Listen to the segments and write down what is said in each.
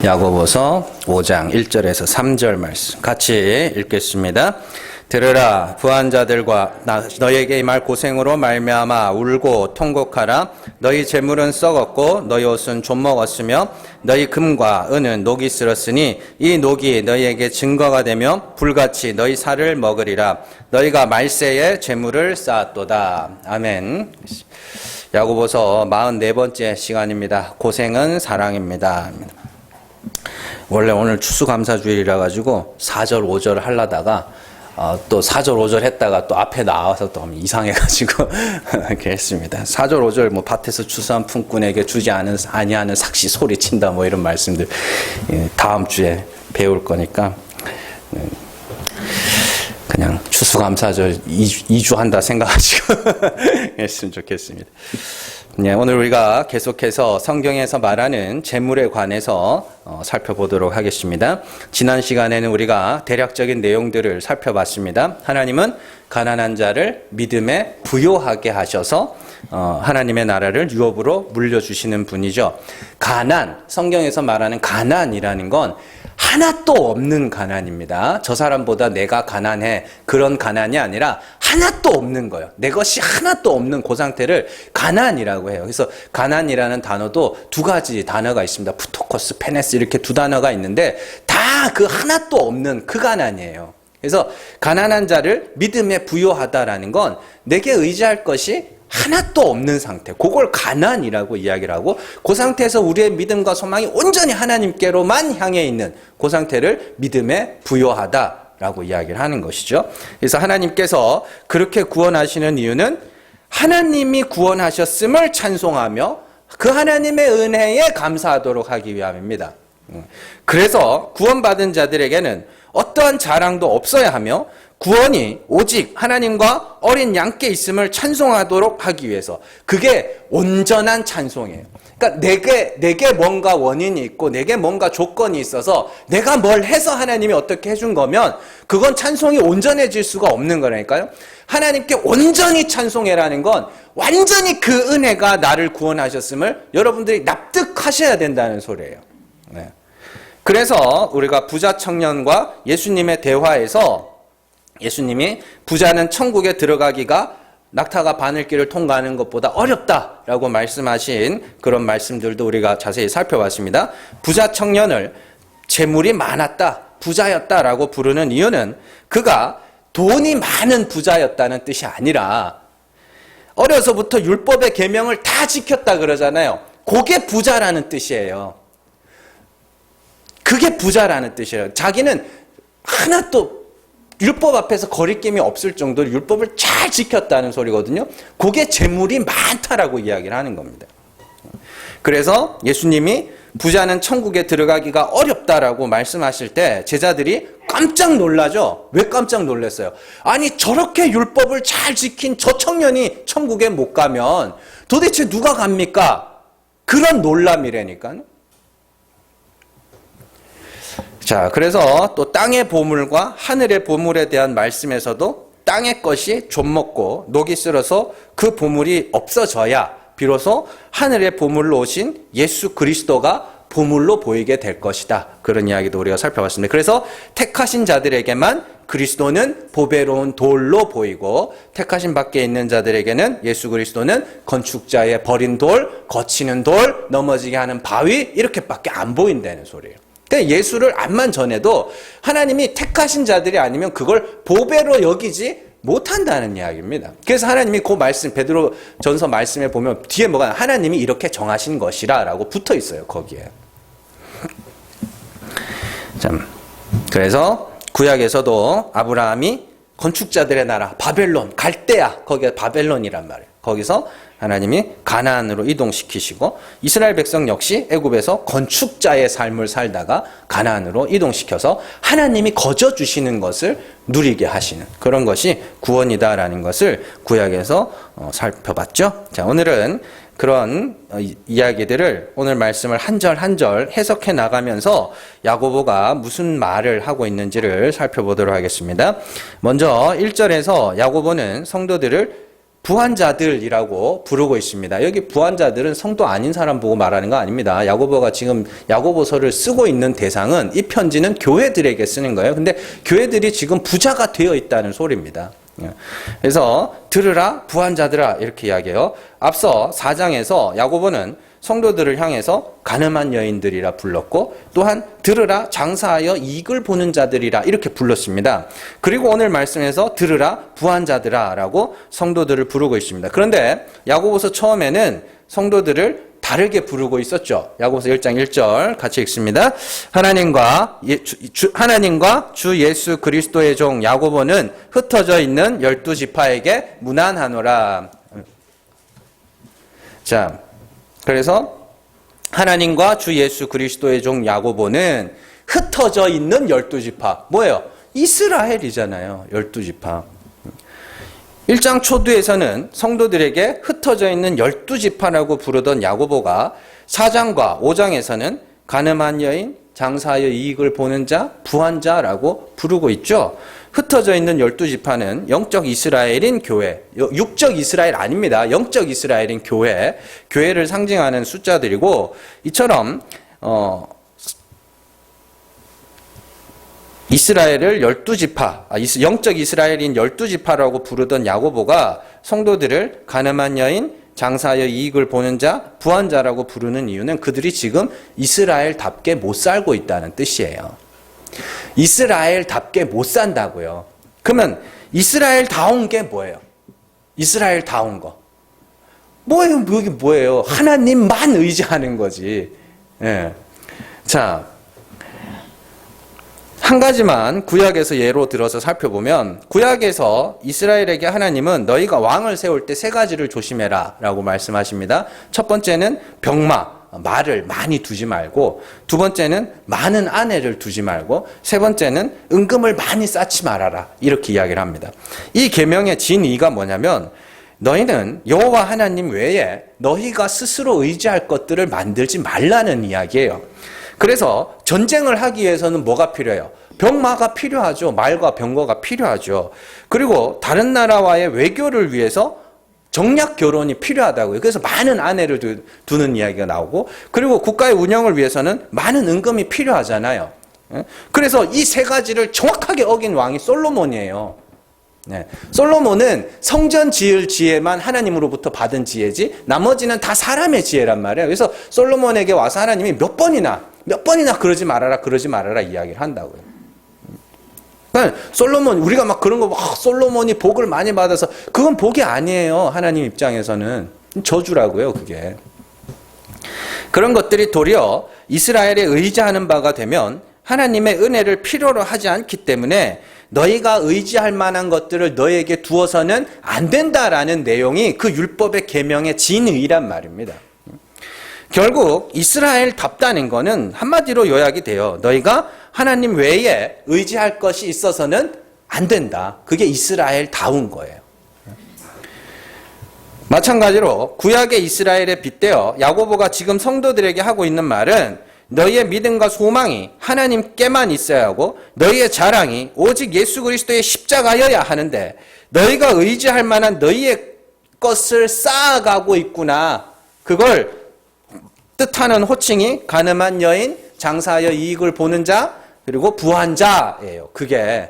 야고보서 5장 1절에서 3절 말씀 같이 읽겠습니다. 들으라, 부한 자들과 너희에게 임할 고생으로 말미암아 울고 통곡하라. 너희 재물은 썩었고 너희 옷은 좀 먹었으며 너희 금과 은은 녹이 쓸었으니 이 녹이 너희에게 증거가 되며 불같이 너희 살을 먹으리라. 너희가 말세에 재물을 쌓았도다. 아멘. 야고보서 44번째 시간입니다. 고생은 사랑입니다. 원래 오늘 추수감사주일이라 가지고 4절 5절 하려다가 또 4절 5절 했다가 또 앞에 나와서 또 이상해가지고 이렇게 했습니다. 4절 5절 뭐 밭에서 추수한 품꾼에게 주지 아니하는 삭시 소리친다 뭐 이런 말씀들 다음 주에 배울 거니까 그냥 추수감사절 2주 한다 생각하시고 했으면 좋겠습니다. 네, 오늘 우리가 계속해서 성경에서 말하는 재물에 관해서 살펴보도록 하겠습니다. 지난 시간에는 우리가 대략적인 내용들을 살펴봤습니다. 하나님은 가난한 자를 믿음에 부요하게 하셔서 하나님의 나라를 유업으로 물려주시는 분이죠. 가난, 성경에서 말하는 가난이라는 건 하나도 없는 가난입니다. 저 사람보다 내가 가난해, 그런 가난이 아니라 하나도 없는 거예요. 내 것이 하나도 없는 그 상태를 가난이라고 해요. 그래서 가난이라는 단어도 두 가지 단어가 있습니다. 푸토커스, 페네스 이렇게 두 단어가 있는데 다 그 하나도 없는 그 가난이에요. 그래서 가난한 자를 믿음에 부요하다라는 건 내게 의지할 것이 하나도 없는 상태, 그걸 가난이라고 이야기를 하고 그 상태에서 우리의 믿음과 소망이 온전히 하나님께로만 향해 있는 그 상태를 믿음에 부요하다라고 이야기를 하는 것이죠. 그래서 하나님께서 그렇게 구원하시는 이유는 하나님이 구원하셨음을 찬송하며 그 하나님의 은혜에 감사하도록 하기 위함입니다. 그래서 구원받은 자들에게는 어떠한 자랑도 없어야 하며 구원이 오직 하나님과 어린 양께 있음을 찬송하도록 하기 위해서, 그게 온전한 찬송이에요. 그러니까 내게 뭔가 원인이 있고 내게 뭔가 조건이 있어서 내가 뭘 해서 하나님이 어떻게 해준 거면 그건 찬송이 온전해질 수가 없는 거라니까요. 하나님께 온전히 찬송해라는 건 완전히 그 은혜가 나를 구원하셨음을 여러분들이 납득하셔야 된다는 소리예요. 네. 그래서 우리가 부자 청년과 예수님의 대화에서 예수님이 부자는 천국에 들어가기가 낙타가 바늘길을 통과하는 것보다 어렵다라고 말씀하신 그런 말씀들도 우리가 자세히 살펴봤습니다. 부자 청년을 재물이 많았다, 부자였다라고 부르는 이유는 그가 돈이 많은 부자였다는 뜻이 아니라 어려서부터 율법의 계명을 다 지켰다 그러잖아요. 그게 부자라는 뜻이에요. 그게 부자라는 뜻이에요. 자기는 하나도 율법 앞에서 거리낌이 없을 정도로 율법을 잘 지켰다는 소리거든요. 그게 재물이 많다라고 이야기를 하는 겁니다. 그래서 예수님이 부자는 천국에 들어가기가 어렵다라고 말씀하실 때 제자들이 깜짝 놀라죠. 왜 깜짝 놀랐어요? 아니 저렇게 율법을 잘 지킨 저 청년이 천국에 못 가면 도대체 누가 갑니까? 그런 놀람이라니까요. 자, 그래서 또 땅의 보물과 하늘의 보물에 대한 말씀에서도 땅의 것이 좀 먹고 녹이 쓸어서 그 보물이 없어져야 비로소 하늘의 보물로 오신 예수 그리스도가 보물로 보이게 될 것이다. 그런 이야기도 우리가 살펴봤습니다. 그래서 택하신 자들에게만 그리스도는 보배로운 돌로 보이고 택하신 밖에 있는 자들에게는 예수 그리스도는 건축자의 버린 돌, 거치는 돌, 넘어지게 하는 바위 이렇게밖에 안 보인다는 소리예요. 그러니까 예수를 암만 전해도 하나님이 택하신 자들이 아니면 그걸 보배로 여기지 못한다는 이야기입니다. 그래서 하나님이 그 말씀, 베드로 전서 말씀에 보면 뒤에 뭐가 하나님이 이렇게 정하신 것이라 라고 붙어 있어요, 거기에. 참, 그래서 구약에서도 아브라함이 건축자들의 나라, 바벨론, 갈대아, 거기가 바벨론이란 말이에요. 거기서 하나님이 가나안으로 이동시키시고 이스라엘 백성 역시 애굽에서 건축자의 삶을 살다가 가나안으로 이동시켜서 하나님이 거저 주시는 것을 누리게 하시는 그런 것이 구원이다라는 것을 구약에서 살펴봤죠. 자, 오늘은 그런 이야기들을 오늘 말씀을 한 절 한 절 해석해 나가면서 야고보가 무슨 말을 하고 있는지를 살펴보도록 하겠습니다. 먼저 1절에서 야고보는 성도들을 부한 자들이라고 부르고 있습니다. 여기 부한 자들은 성도 아닌 사람 보고 말하는 거 아닙니다. 야고보가 지금 야고보서를 쓰고 있는 대상은, 이 편지는 교회들에게 쓰는 거예요. 근데 교회들이 지금 부자가 되어 있다는 소리입니다. 그래서 들으라 부한 자들아 이렇게 이야기해요. 앞서 4장에서 야고보는 성도들을 향해서 가늠한 여인들이라 불렀고, 또한 들으라 장사하여 이익을 보는 자들이라 이렇게 불렀습니다. 그리고 오늘 말씀에서 들으라 부한 자들아 라고 성도들을 부르고 있습니다. 그런데 야고보서 처음에는 성도들을 다르게 부르고 있었죠. 야고보서 1장 1절 같이 읽습니다. 하나님과 주 예수 그리스도의 종 야고보는 흩어져 있는 12지파에게 문안하노라. 자, 그래서 하나님과 주 예수 그리스도의 종 야고보는 흩어져 있는 12지파. 뭐예요? 이스라엘이잖아요. 12지파. 1장 초두에서는 성도들에게 흩어져 있는 12지파라고 부르던 야고보가 4장과 5장에서는 가늠한 여인, 장사하여 이익을 보는 자, 부한 자라고 부르고 있죠. 흩어져 있는 12지파는 영적 이스라엘인 교회, 육적 이스라엘 아닙니다. 영적 이스라엘인 교회를 상징하는 숫자들이고, 이처럼 이스라엘을 12지파, 영적 이스라엘인 12지파라고 부르던 야고보가 성도들을 가늠한 여인, 장사하여 이익을 보는 자, 부한 자라고 부르는 이유는 그들이 지금 이스라엘답게 못 살고 있다는 뜻이에요. 이스라엘답게 못 산다고요. 그러면 이스라엘다운 게 뭐예요? 이스라엘다운 거. 뭐예요? 여기 뭐예요? 하나님만 의지하는 거지. 예. 자, 한 가지만 구약에서 예로 들어서 살펴보면, 구약에서 이스라엘에게 하나님은 너희가 왕을 세울 때 3가지를 조심해라 라고 말씀하십니다. 첫 번째는 병마, 말을 많이 두지 말고, 두 번째는 많은 아내를 두지 말고, 세 번째는 은금을 많이 쌓지 말아라 이렇게 이야기를 합니다. 이 계명의 진의가 뭐냐면, 너희는 여호와 하나님 외에 너희가 스스로 의지할 것들을 만들지 말라는 이야기예요. 그래서 전쟁을 하기 위해서는 뭐가 필요해요? 병마가 필요하죠. 말과 병거가 필요하죠. 그리고 다른 나라와의 외교를 위해서 정략 결혼이 필요하다고요. 그래서 많은 아내를 두는 이야기가 나오고, 그리고 국가의 운영을 위해서는 많은 은금이 필요하잖아요. 그래서 이 3가지를 정확하게 어긴 왕이 솔로몬이에요. 네. 솔로몬은 성전 지을 지혜만 하나님으로부터 받은 지혜지 나머지는 다 사람의 지혜란 말이에요. 그래서 솔로몬에게 와서 하나님이 몇 번이나 그러지 말아라 이야기를 한다고요. 그러니까 솔로몬, 우리가 막 그런 거 솔로몬이 복을 많이 받아서, 그건 복이 아니에요. 하나님 입장에서는 저주라고요, 그게. 그런 것들이 도리어 이스라엘에 의지하는 바가 되면 하나님의 은혜를 필요로 하지 않기 때문에 너희가 의지할 만한 것들을 너희에게 두어서는 안 된다라는 내용이 그 율법의 계명의 진의란 말입니다. 결국 이스라엘답다는 거는 한마디로 요약이 돼요. 너희가 하나님 외에 의지할 것이 있어서는 안 된다. 그게 이스라엘다운 거예요. 마찬가지로 구약의 이스라엘에 빗대어 야고보가 지금 성도들에게 하고 있는 말은, 너희의 믿음과 소망이 하나님께만 있어야 하고 너희의 자랑이 오직 예수 그리스도의 십자가여야 하는데, 너희가 의지할 만한 너희의 것을 쌓아가고 있구나. 그걸 뜻하는 호칭이 가늠한 여인, 장사하여 이익을 보는 자, 그리고 부한 자예요. 그게.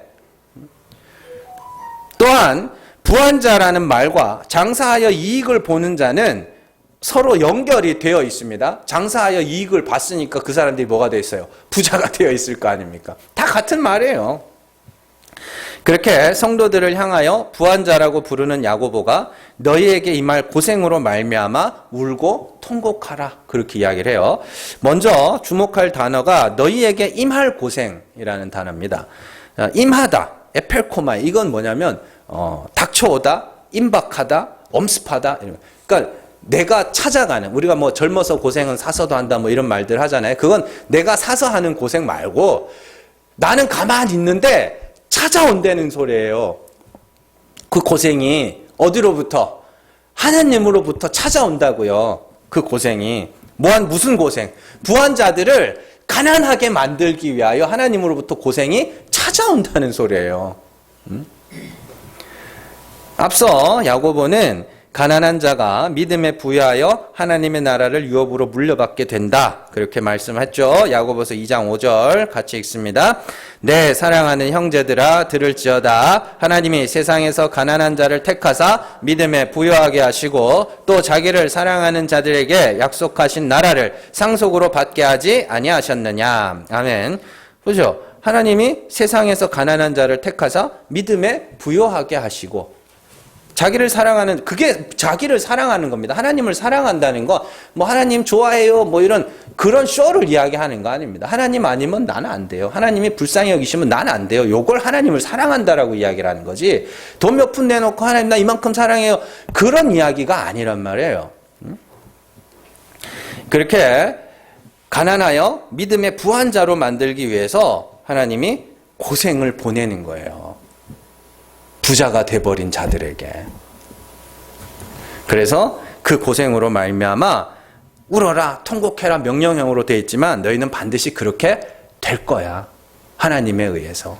또한 부한 자라는 말과 장사하여 이익을 보는 자는 서로 연결이 되어 있습니다. 장사하여 이익을 봤으니까 그 사람들이 뭐가 되어 있어요? 부자가 되어 있을 거 아닙니까? 다 같은 말이에요. 그렇게 성도들을 향하여 부한 자라고 부르는 야고보가 너희에게 임할 고생으로 말미암아 울고 통곡하라 그렇게 이야기를 해요. 먼저 주목할 단어가 너희에게 임할 고생이라는 단어입니다. 임하다, 에펠코마, 이건 뭐냐면 닥쳐오다, 임박하다, 엄습하다. 그러니까 내가 찾아가는, 우리가 뭐 젊어서 고생은 사서도 한다 뭐 이런 말들 하잖아요. 그건 내가 사서 하는 고생 말고 나는 가만히 있는데 찾아온다는 소리예요. 그 고생이 어디로부터? 하나님으로부터 찾아온다고요. 그 고생이. 무슨 고생? 부한 자들을 가난하게 만들기 위하여 하나님으로부터 고생이 찾아온다는 소리예요. 앞서 야고보는 가난한 자가 믿음에 부여하여 하나님의 나라를 유업으로 물려받게 된다. 그렇게 말씀했죠. 야고보서 2장 5절 같이 읽습니다. 내 사랑하는 형제들아 들을지어다. 하나님이 세상에서 가난한 자를 택하사 믿음에 부여하게 하시고 또 자기를 사랑하는 자들에게 약속하신 나라를 상속으로 받게 하지 아니하셨느냐. 아멘. 보죠. 하나님이 세상에서 가난한 자를 택하사 믿음에 부여하게 하시고 자기를 사랑하는, 그게 자기를 사랑하는 겁니다. 하나님을 사랑한다는 거, 뭐 하나님 좋아해요, 뭐 이런 그런 쇼를 이야기하는 거 아닙니다. 하나님 아니면 나는 안 돼요. 하나님이 불쌍히 여기시면 나는 안 돼요. 요걸 하나님을 사랑한다라고 이야기를 하는 거지. 돈 몇 푼 내놓고 하나님 나 이만큼 사랑해요. 그런 이야기가 아니란 말이에요. 그렇게 가난하여 믿음의 부한 자로 만들기 위해서 하나님이 고생을 보내는 거예요. 부자가 돼버린 자들에게. 그래서 그 고생으로 말미암아 울어라 통곡해라 명령형으로 되어 있지만 너희는 반드시 그렇게 될 거야. 하나님에 의해서.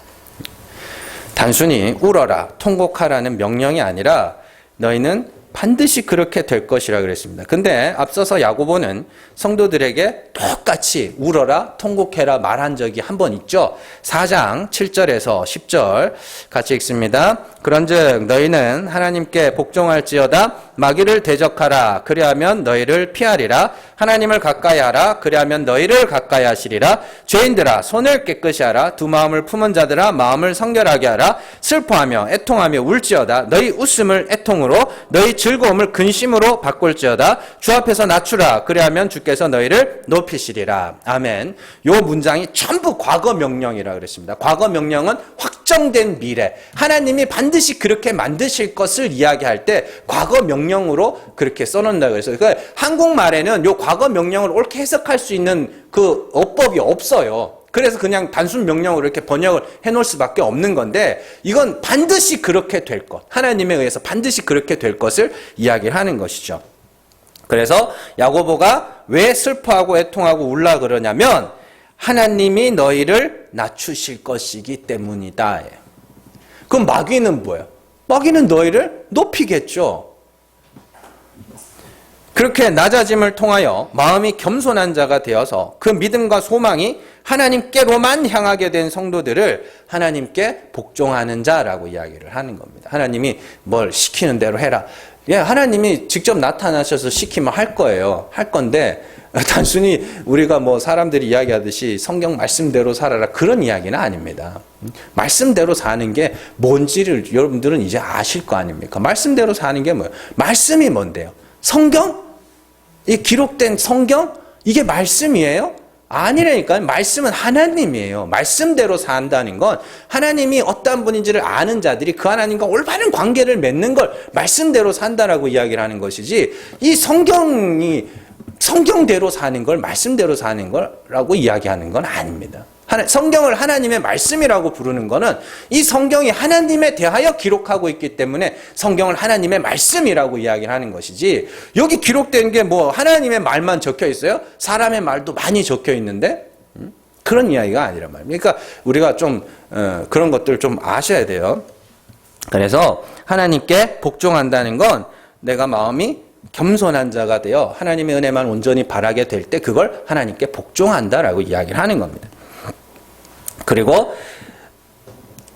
단순히 울어라 통곡하라는 명령이 아니라 너희는 반드시 그렇게 될 것이라 그랬습니다. 근데 앞서서 야고보는 성도들에게 똑같이 울어라 통곡해라 말한 적이 한 번 있죠. 4장 7절에서 10절 같이 읽습니다. 그런즉 너희는 하나님께 복종할지어다. 마귀를 대적하라. 그리하면 너희를 피하리라. 하나님을 가까이 하라. 그리하면 너희를 가까이 하시리라. 죄인들아 손을 깨끗이 하라. 두 마음을 품은 자들아 마음을 성결하게 하라. 슬퍼하며 애통하며 울지어다. 너희 웃음을 애통으로 너희 즐거움을 근심으로 바꿀지어다. 주 앞에서 낮추라. 그리하면 주께서 너희를 높이시리라. 아멘. 요 문장이 전부 과거 명령이라 그랬습니다. 과거 명령은 확정된 미래. 하나님이 반드시 그렇게 만드실 것을 이야기할 때 과거 명령으로 그렇게 써놓는다고 해서 그러니까 한국말에는 요 과거 명령을 옳게 해석할 수 있는 그 어법이 없어요. 그래서 그냥 단순 명령으로 이렇게 번역을 해놓을 수밖에 없는 건데 이건 반드시 그렇게 될 것. 하나님에 의해서 반드시 그렇게 될 것을 이야기를 하는 것이죠. 그래서 야고보가 왜 슬퍼하고 애통하고 울라 그러냐면 하나님이 너희를 낮추실 것이기 때문이다. 그럼 마귀는 뭐예요? 마귀는 너희를 높이겠죠. 그렇게 낮아짐을 통하여 마음이 겸손한 자가 되어서 그 믿음과 소망이 하나님께로만 향하게 된 성도들을 하나님께 복종하는 자라고 이야기를 하는 겁니다. 하나님이 뭘 시키는 대로 해라. 예, 하나님이 직접 나타나셔서 시키면 할 거예요. 할 건데 단순히 우리가 뭐 사람들이 이야기하듯이 성경 말씀대로 살아라 그런 이야기는 아닙니다. 말씀대로 사는 게 뭔지를 여러분들은 이제 아실 거 아닙니까? 말씀대로 사는 게 뭐예요? 말씀이 뭔데요? 성경? 이 기록된 성경? 이게 말씀이에요? 아니라니까요. 말씀은 하나님이에요. 말씀대로 산다는 건 하나님이 어떤 분인지를 아는 자들이 그 하나님과 올바른 관계를 맺는 걸 말씀대로 산다라고 이야기를 하는 것이지 이 성경이 성경대로 사는 걸 말씀대로 사는 거라고 이야기하는 건 아닙니다. 성경을 하나님의 말씀이라고 부르는 거는 이 성경이 하나님에 대하여 기록하고 있기 때문에 성경을 하나님의 말씀이라고 이야기를 하는 것이지 여기 기록된 게 뭐 하나님의 말만 적혀 있어요? 사람의 말도 많이 적혀 있는데 그런 이야기가 아니란 말입니다. 그러니까 우리가 좀 그런 것들을 좀 아셔야 돼요. 그래서 하나님께 복종한다는 건 내가 마음이 겸손한 자가 되어 하나님의 은혜만 온전히 바라게 될 때 그걸 하나님께 복종한다라고 이야기를 하는 겁니다. 그리고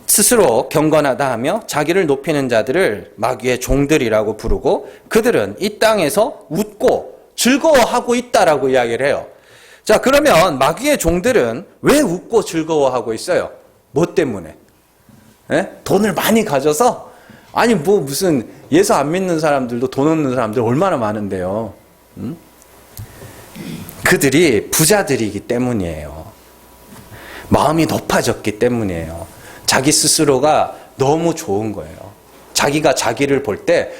스스로 경건하다 하며 자기를 높이는 자들을 마귀의 종들이라고 부르고 그들은 이 땅에서 웃고 즐거워하고 있다라고 이야기를 해요. 자, 그러면 마귀의 종들은 왜 웃고 즐거워하고 있어요? 뭐 때문에? 예? 돈을 많이 가져서? 아니 뭐 무슨 예수 안 믿는 사람들도 돈 없는 사람들 얼마나 많은데요. 그들이 부자들이기 때문이에요. 마음이 높아졌기 때문이에요. 자기 스스로가 너무 좋은 거예요. 자기가 자기를 볼 때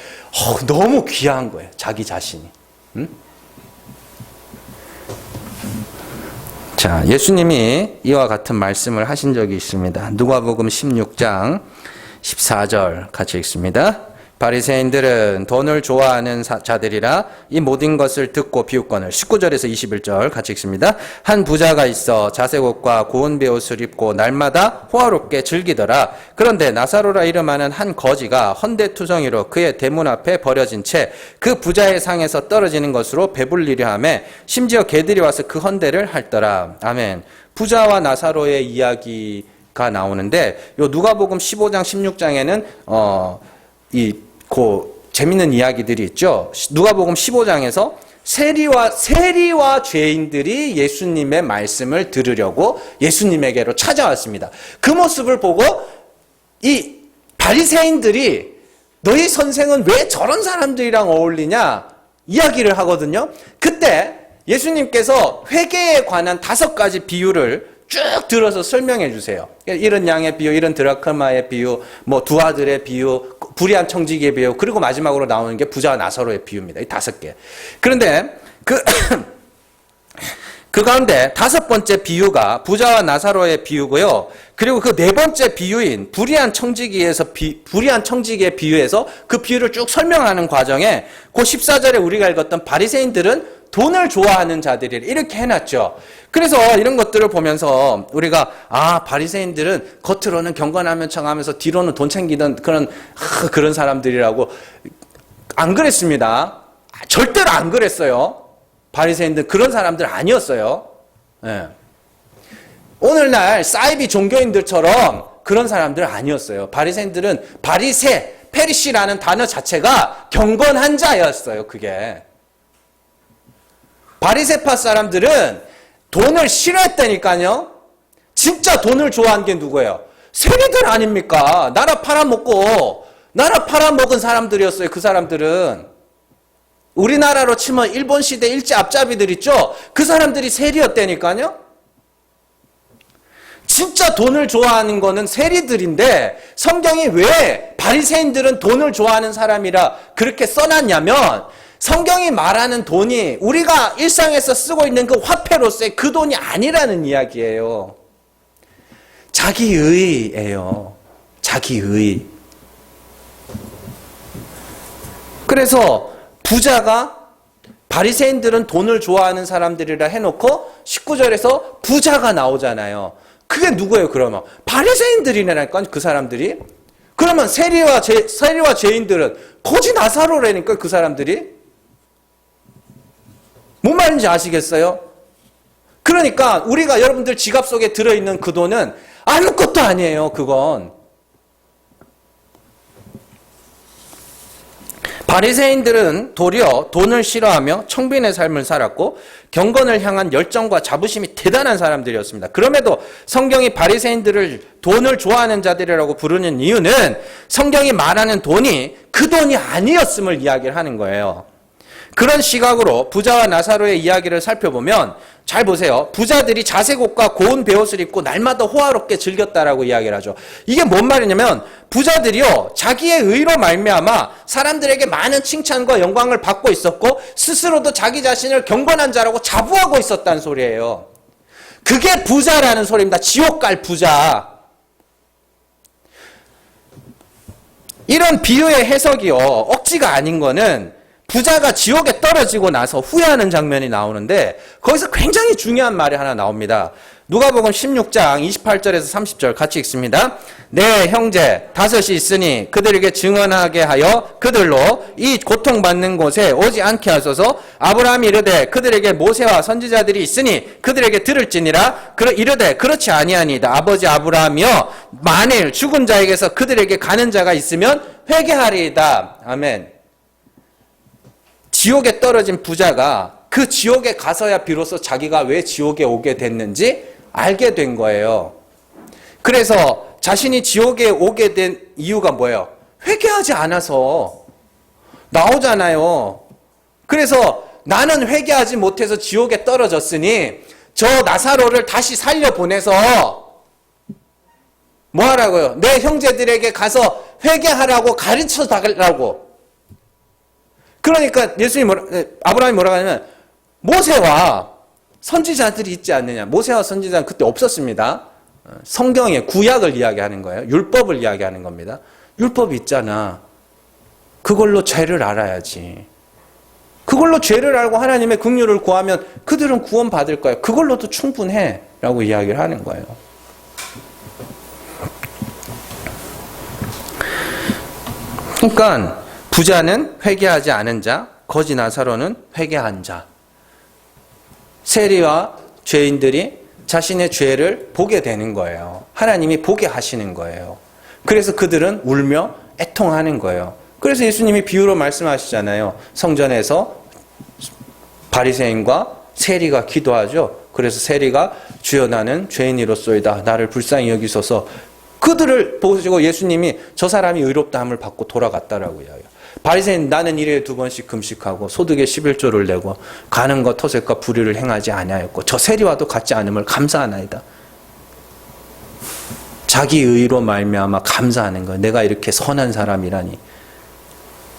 너무 귀한 거예요. 자기 자신이. 자, 예수님이 이와 같은 말씀을 하신 적이 있습니다. 누가복음 16장 14절 같이 읽습니다. 바리새인들은 돈을 좋아하는 자들이라 이 모든 것을 듣고 비웃거늘. 19절에서 21절 같이 읽습니다. 한 부자가 있어 자색옷과 고운 베옷을 입고 날마다 호화롭게 즐기더라. 그런데 나사로라 이름하는 한 거지가 헌데투성이로 그의 대문 앞에 버려진 채 그 부자의 상에서 떨어지는 것으로 배불리려 하매 심지어 개들이 와서 그 헌데를 핥더라. 아멘. 부자와 나사로의 이야기가 나오는데 요 누가복음 15장 16장에는 재밌는 이야기들이 있죠. 누가복음 15장에서 세리와 죄인들이 예수님의 말씀을 들으려고 예수님에게로 찾아왔습니다. 그 모습을 보고 이 바리새인들이 너희 선생은 왜 저런 사람들이랑 어울리냐 이야기를 하거든요. 그때 예수님께서 회개에 관한 5가지 비유를 쭉 들어서 설명해 주세요. 이런 양의 비유, 이런 드라크마의 비유, 뭐 두 아들의 비유, 불의한 청지기의 비유, 그리고 마지막으로 나오는 게 부자와 나사로의 비유입니다. 이 5개. 그런데 그 가운데 5번째 비유가 부자와 나사로의 비유고요. 그리고 그 4번째 비유인 불의한 청지기의 비유에서 그 비유를 쭉 설명하는 과정에 그 14절에 우리가 읽었던 바리새인들은 돈을 좋아하는 자들이 이렇게 해놨죠. 그래서 이런 것들을 보면서 우리가 바리새인들은 겉으로는 경건하면 척하면서 뒤로는 돈 챙기던 그런 사람들이라고 안 그랬습니다. 절대로 안 그랬어요. 바리새인들 그런 사람들 아니었어요. 네. 오늘날 사이비 종교인들처럼 그런 사람들 아니었어요. 바리새인들은 페리시라는 단어 자체가 경건한 자였어요. 그게. 바리새파 사람들은 돈을 싫어했다니까요. 진짜 돈을 좋아한 게 누구예요? 세리들 아닙니까? 나라 팔아먹은 사람들이었어요. 그 사람들은. 우리나라로 치면 일본 시대 일제 앞잡이들 있죠? 그 사람들이 세리였다니까요. 진짜 돈을 좋아하는 거는 세리들인데 성경이 왜 바리새인들은 돈을 좋아하는 사람이라 그렇게 써놨냐면 성경이 말하는 돈이 우리가 일상에서 쓰고 있는 그 화폐로서의 그 돈이 아니라는 이야기예요. 자기의예요. 자기의. 그래서 부자가 바리새인들은 돈을 좋아하는 사람들이라 해놓고 19절에서 부자가 나오잖아요. 그게 누구예요 그러면? 바리새인들이라니까 그 사람들이. 그러면 세리와 죄인들은 거지 나사로라니까 그 사람들이. 뭔 말인지 아시겠어요? 그러니까 우리가 여러분들 지갑 속에 들어있는 그 돈은 아무것도 아니에요. 그건. 바리새인들은 도리어 돈을 싫어하며 청빈의 삶을 살았고 경건을 향한 열정과 자부심이 대단한 사람들이었습니다. 그럼에도 성경이 바리새인들을 돈을 좋아하는 자들이라고 부르는 이유는 성경이 말하는 돈이 그 돈이 아니었음을 이야기를 하는 거예요. 그런 시각으로 부자와 나사로의 이야기를 살펴보면 잘 보세요. 부자들이 자색옷과 고운 베옷을 입고 날마다 호화롭게 즐겼다라고 이야기를 하죠. 이게 뭔 말이냐면 부자들이요 자기의 의로 말미암아 사람들에게 많은 칭찬과 영광을 받고 있었고 스스로도 자기 자신을 경건한 자라고 자부하고 있었다는 소리예요. 그게 부자라는 소리입니다. 지옥 갈 부자. 이런 비유의 해석이요 억지가 아닌 거는 부자가 지옥에 떨어지고 나서 후회하는 장면이 나오는데 거기서 굉장히 중요한 말이 하나 나옵니다. 누가복음 16장 28절에서 30절 같이 읽습니다. 내 형제 5이 있으니 그들에게 증언하게 하여 그들로 이 고통받는 곳에 오지 않게 하소서. 아브라함이 이르되 그들에게 모세와 선지자들이 있으니 그들에게 들을지니라. 이르되 그렇지 아니하니이다. 아버지 아브라함이여 만일 죽은 자에게서 그들에게 가는 자가 있으면 회개하리이다. 아멘. 지옥에 떨어진 부자가 그 지옥에 가서야 비로소 자기가 왜 지옥에 오게 됐는지 알게 된 거예요. 그래서 자신이 지옥에 오게 된 이유가 뭐예요? 회개하지 않아서 나오잖아요. 그래서 나는 회개하지 못해서 지옥에 떨어졌으니 저 나사로를 다시 살려보내서 뭐 하라고요? 내 형제들에게 가서 회개하라고 가르쳐 달라고. 그러니까 아브라함이 뭐라고 하냐면 모세와 선지자들이 있지 않느냐. 모세와 선지자는 그때 없었습니다. 성경의 구약을 이야기하는 거예요. 율법을 이야기하는 겁니다. 율법이 있잖아. 그걸로 죄를 알아야지. 그걸로 죄를 알고 하나님의 긍휼을 구하면 그들은 구원받을 거야. 그걸로도 충분해 라고 이야기를 하는 거예요. 그러니까 부자는 회개하지 않은 자, 거지 나사로는 회개한 자. 세리와 죄인들이 자신의 죄를 보게 되는 거예요. 하나님이 보게 하시는 거예요. 그래서 그들은 울며 애통하는 거예요. 그래서 예수님이 비유로 말씀하시잖아요. 성전에서 바리새인과 세리가 기도하죠. 그래서 세리가 주여 나는 죄인이로소이다. 나를 불쌍히 여기소서. 그들을 보시고 예수님이 저 사람이 의롭다함을 받고 돌아갔다라고 이야기해요. 바리새인 나는 일회에 2번씩 금식하고 소득의 11조를 내고 가는 것 토색과 불의를 행하지 아니하였고 저 세리와도 같지 않음을 감사하나이다. 자기 의로 말미암아 감사하는 거예요. 내가 이렇게 선한 사람이라니.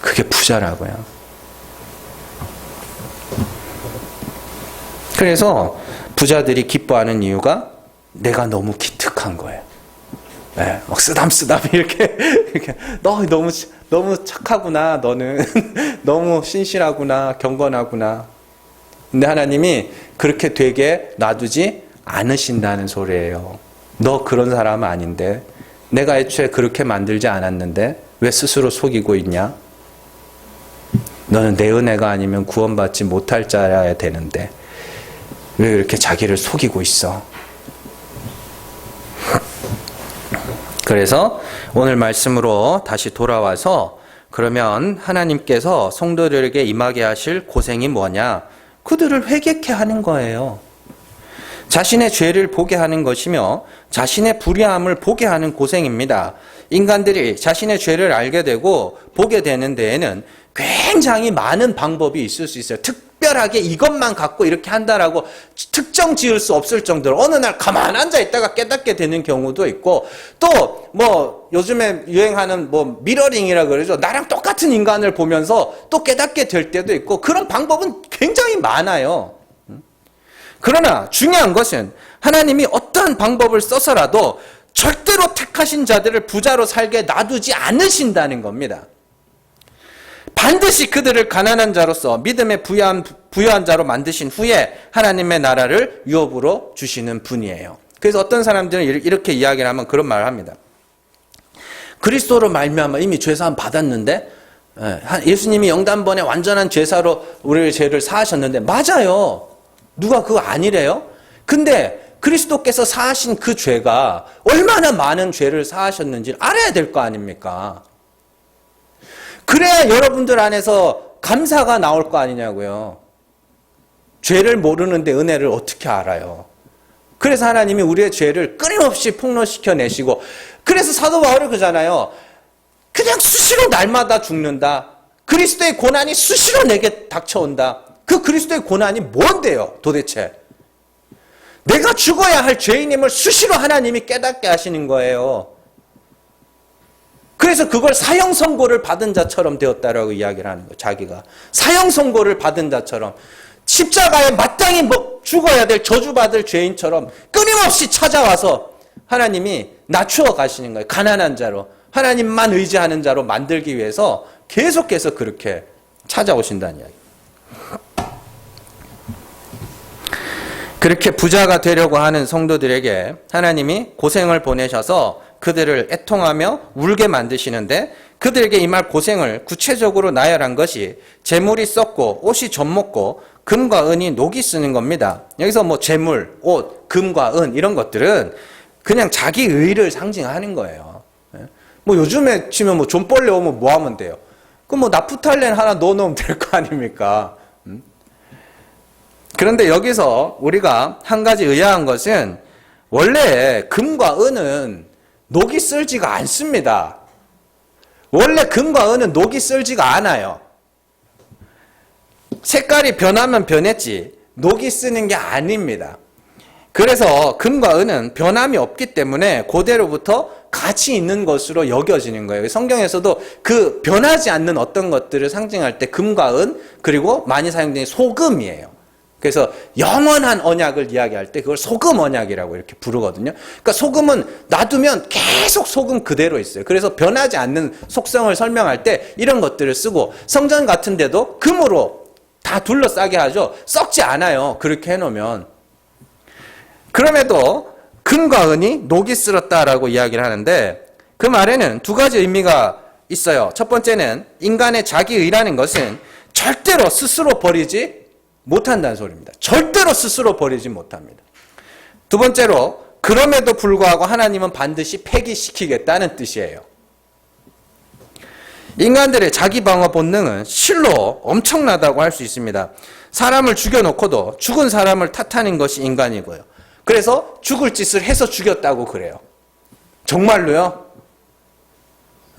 그게 부자라고요. 그래서 부자들이 기뻐하는 이유가 내가 너무 기특한 거예요. 네, 막 쓰담쓰담 이렇게 너 너무 착하구나. 너는 너무 신실하구나. 경건하구나. 근데 하나님이 그렇게 되게 놔두지 않으신다는 소리예요. 너 그런 사람 아닌데 내가 애초에 그렇게 만들지 않았는데 왜 스스로 속이고 있냐? 너는 내 은혜가 아니면 구원받지 못할 자여야 되는데 왜 이렇게 자기를 속이고 있어? 그래서 오늘 말씀으로 다시 돌아와서 그러면 하나님께서 성도들에게 임하게 하실 고생이 뭐냐? 그들을 회개케 하는 거예요. 자신의 죄를 보게 하는 것이며 자신의 불의함을 보게 하는 고생입니다. 인간들이 자신의 죄를 알게 되고 보게 되는 데에는 굉장히 많은 방법이 있을 수 있어요. 특별하게 이것만 갖고 이렇게 한다라고 특정 지을 수 없을 정도로 어느 날 가만 앉아 있다가 깨닫게 되는 경우도 있고 또 뭐 요즘에 유행하는 뭐 미러링이라 그러죠. 나랑 똑같은 인간을 보면서 또 깨닫게 될 때도 있고 그런 방법은 굉장히 많아요. 그러나 중요한 것은 하나님이 어떠한 방법을 써서라도 절대로 택하신 자들을 부자로 살게 놔두지 않으신다는 겁니다. 반드시 그들을 가난한 자로서 믿음에 부여한 자로 만드신 후에 하나님의 나라를 유업으로 주시는 분이에요. 그래서 어떤 사람들은 이렇게 이야기를 하면 그런 말을 합니다. 그리스도로 말미암아 이미 죄사함 받았는데 예수님이 영단번에 완전한 죄사로 우리의 죄를 사하셨는데 맞아요. 누가 그거 아니래요? 근데 그리스도께서 사하신 그 죄가 얼마나 많은 죄를 사하셨는지 알아야 될 거 아닙니까? 그래야 여러분들 안에서 감사가 나올 거 아니냐고요. 죄를 모르는데 은혜를 어떻게 알아요? 그래서 하나님이 우리의 죄를 끊임없이 폭로시켜 내시고 그래서 사도 바울이 그러잖아요. 그냥 수시로 날마다 죽는다. 그리스도의 고난이 수시로 내게 닥쳐온다. 그 그리스도의 고난이 뭔데요 도대체? 내가 죽어야 할 죄인임을 수시로 하나님이 깨닫게 하시는 거예요. 그래서 그걸 사형 선고를 받은 자처럼 되었다라고 이야기를 하는 거예요. 자기가 사형 선고를 받은 자처럼 십자가에 마땅히 죽어야 될 저주받을 죄인처럼 끊임없이 찾아와서 하나님이 낮추어 가시는 거예요. 가난한 자로 하나님만 의지하는 자로 만들기 위해서 계속해서 그렇게 찾아오신다는 이야기. 그렇게 부자가 되려고 하는 성도들에게 하나님이 고생을 보내셔서 그들을 애통하며 울게 만드시는데 그들에게 임할 고생을 구체적으로 나열한 것이 재물이 썩고 옷이 젖먹고 금과 은이 녹이 쓰는 겁니다. 여기서 뭐 재물, 옷, 금과 은 이런 것들은 그냥 자기 의를 상징하는 거예요. 뭐 요즘에 치면 뭐 존벌레 오면 뭐 하면 돼요? 그럼 뭐 나프탈렌 하나 넣어놓으면 될 거 아닙니까? 그런데 여기서 우리가 한 가지 의아한 것은 원래 금과 은은 녹이 쓸지가 않습니다. 원래 금과 은은 녹이 쓸지가 않아요. 색깔이 변하면 변했지 녹이 쓰는 게 아닙니다. 그래서 금과 은은 변함이 없기 때문에 그대로부터 가치 있는 것으로 여겨지는 거예요. 성경에서도 그 변하지 않는 어떤 것들을 상징할 때 금과 은 그리고 많이 사용되는 소금이에요. 그래서 영원한 언약을 이야기할 때 그걸 소금 언약이라고 이렇게 부르거든요. 그러니까 소금은 놔두면 계속 소금 그대로 있어요. 그래서 변하지 않는 속성을 설명할 때 이런 것들을 쓰고, 성전 같은 데도 금으로 다 둘러싸게 하죠. 썩지 않아요. 그렇게 해놓으면. 그럼에도 금과 은이 녹이 쓸었다라고 이야기를 하는데, 그 말에는 두 가지 의미가 있어요. 첫 번째는 인간의 자기의라는 것은 절대로 스스로 버리지 못한다는 소리입니다. 절대로 스스로 버리지 못합니다. 두 번째로, 그럼에도 불구하고 하나님은 반드시 폐기시키겠다는 뜻이에요. 인간들의 자기 방어 본능은 실로 엄청나다고 할 수 있습니다. 사람을 죽여놓고도 죽은 사람을 탓하는 것이 인간이고요. 그래서 죽을 짓을 해서 죽였다고 그래요. 정말로요?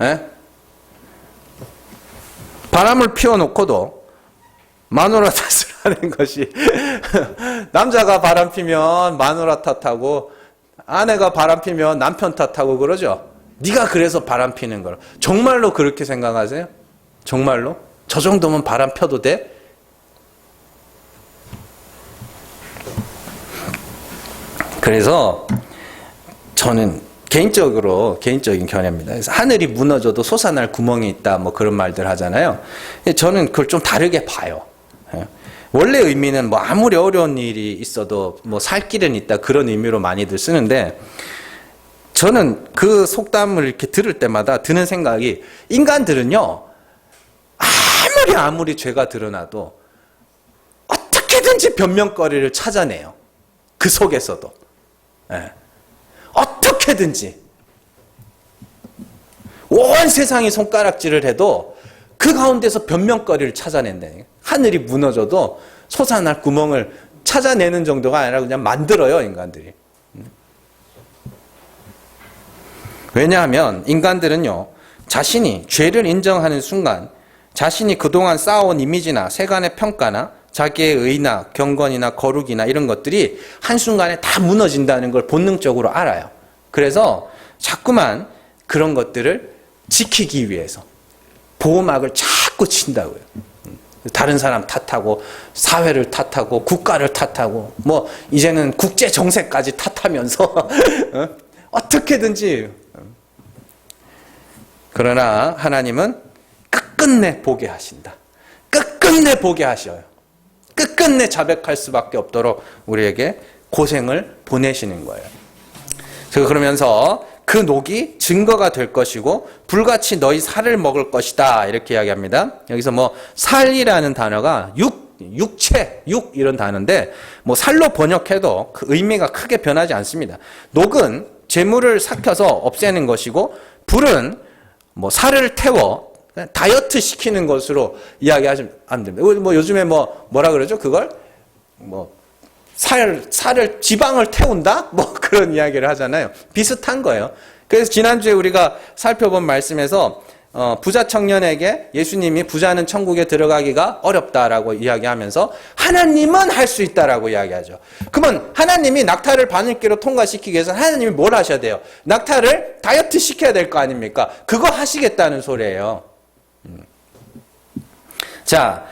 예? 바람을 피워놓고도 마누라 탓을 하는 것이 남자가 바람 피면 마누라 탓하고 아내가 바람 피면 남편 탓하고 그러죠. 네가 그래서 바람 피는 거라. 정말로 그렇게 생각하세요? 정말로? 저 정도면 바람 펴도 돼? 그래서 저는 개인적인 견해입니다. 그래서 하늘이 무너져도 솟아날 구멍이 있다, 뭐 그런 말들 하잖아요. 저는 그걸 좀 다르게 봐요. 원래 의미는 뭐 아무리 어려운 일이 있어도 뭐 살 길은 있다, 그런 의미로 많이들 쓰는데, 저는 그 속담을 이렇게 들을 때마다 드는 생각이, 인간들은요, 아무리 죄가 드러나도 어떻게든지 변명거리를 찾아내요. 그 속에서도. 예. 어떻게든지. 온 세상이 손가락질을 해도 그 가운데서 변명거리를 찾아낸다니까. 하늘이 무너져도 솟아날 구멍을 찾아내는 정도가 아니라 그냥 만들어요, 인간들이. 왜냐하면 인간들은요, 자신이 죄를 인정하는 순간 자신이 그동안 쌓아온 이미지나 세간의 평가나 자기의 의나 경건이나 거룩이나 이런 것들이 한순간에 다 무너진다는 걸 본능적으로 알아요. 그래서 자꾸만 그런 것들을 지키기 위해서 보호막을 자꾸 친다고요. 다른 사람 탓하고 사회를 탓하고 국가를 탓하고 뭐 이제는 국제 정세까지 탓하면서 어떻게든지. 그러나 하나님은 끝끝내 보게 하신다. 끝끝내 보게 하셔요. 끝끝내 자백할 수밖에 없도록 우리에게 고생을 보내시는 거예요. 그러면서 그 녹이 증거가 될 것이고 불같이 너희 살을 먹을 것이다, 이렇게 이야기합니다. 여기서 뭐 살이라는 단어가 육체, 이런 단어인데 뭐 살로 번역해도 그 의미가 크게 변하지 않습니다. 녹은 재물을 삭혀서 없애는 것이고, 불은 뭐 살을 태워 다이어트 시키는 것으로 이야기하시면 안 됩니다. 뭐 요즘에 뭐라 그러죠? 그걸 뭐 살을 지방을 태운다? 뭐 그런 이야기를 하잖아요. 비슷한 거예요. 그래서 지난주에 우리가 살펴본 말씀에서 부자 청년에게 예수님이 부자는 천국에 들어가기가 어렵다라고 이야기하면서 하나님은 할 수 있다라고 이야기하죠. 그러면 하나님이 낙타를 바늘기로 통과시키기 위해서 하나님이 뭘 하셔야 돼요? 낙타를 다이어트 시켜야 될 거 아닙니까? 그거 하시겠다는 소리예요. 자,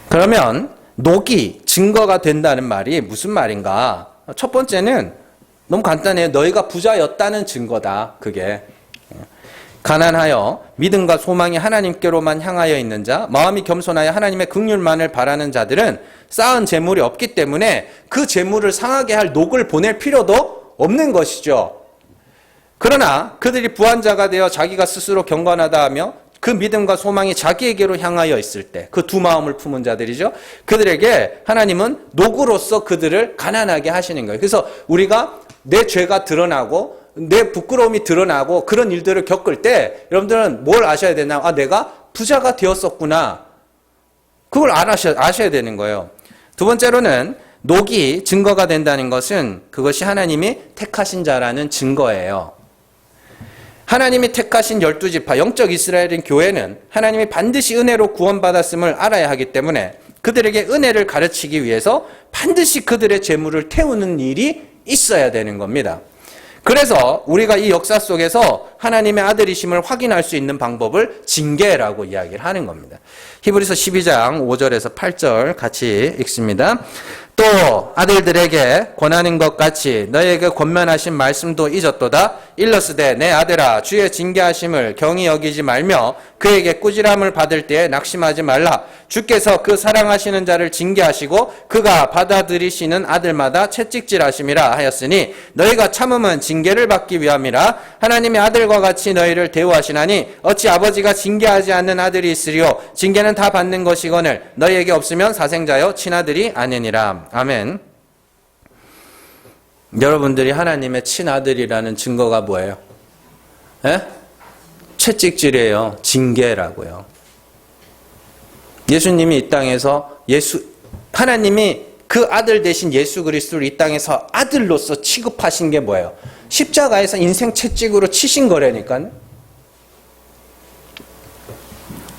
그러면 녹이 증거가 된다는 말이 무슨 말인가? 첫 번째는 너무 간단해요. 너희가 부자였다는 증거다. 그게. 가난하여 믿음과 소망이 하나님께로만 향하여 있는 자, 마음이 겸손하여 하나님의 긍휼만을 바라는 자들은 쌓은 재물이 없기 때문에 그 재물을 상하게 할 녹을 보낼 필요도 없는 것이죠. 그러나 그들이 부한자가 되어 자기가 스스로 경건하다 하며 그 믿음과 소망이 자기에게로 향하여 있을 때, 그 두 마음을 품은 자들이죠. 그들에게 하나님은 녹으로서 그들을 가난하게 하시는 거예요. 그래서 우리가 내 죄가 드러나고 내 부끄러움이 드러나고 그런 일들을 겪을 때 여러분들은 뭘 아셔야 되나? 내가 부자가 되었었구나. 그걸 아셔야 되는 거예요. 두 번째로는 녹이 증거가 된다는 것은 그것이 하나님이 택하신 자라는 증거예요. 하나님이 택하신 12지파, 영적 이스라엘인 교회는 하나님이 반드시 은혜로 구원받았음을 알아야 하기 때문에 그들에게 은혜를 가르치기 위해서 반드시 그들의 재물을 태우는 일이 있어야 되는 겁니다. 그래서 우리가 이 역사 속에서 하나님의 아들이심을 확인할 수 있는 방법을 징계라고 이야기를 하는 겁니다. 히브리서 12장 5절에서 8절 같이 읽습니다. 또 아들들에게 권하는 것 같이 너희에게 권면하신 말씀도 잊었도다. 일러스되 내 아들아 주의 징계하심을 경히 여기지 말며 그에게 꾸지람을 받을 때에 낙심하지 말라. 주께서 그 사랑하시는 자를 징계하시고 그가 받아들이시는 아들마다 채찍질하심이라 하였으니 너희가 참음은 징계를 받기 위함이라. 하나님의 아들과 같이 너희를 대우하시나니 어찌 아버지가 징계하지 않는 아들이 있으리요. 징계는 다 받는 것이거늘 너희에게 없으면 사생자여 친아들이 아니니라. 아멘. 여러분들이 하나님의 친아들이라는 증거가 뭐예요? 예? 채찍질이에요. 징계라고요. 예수님이 이 땅에서 하나님이 그 아들 대신 예수 그리스도를 이 땅에서 아들로서 취급하신 게 뭐예요? 십자가에서 인생 채찍으로 치신 거라니까요.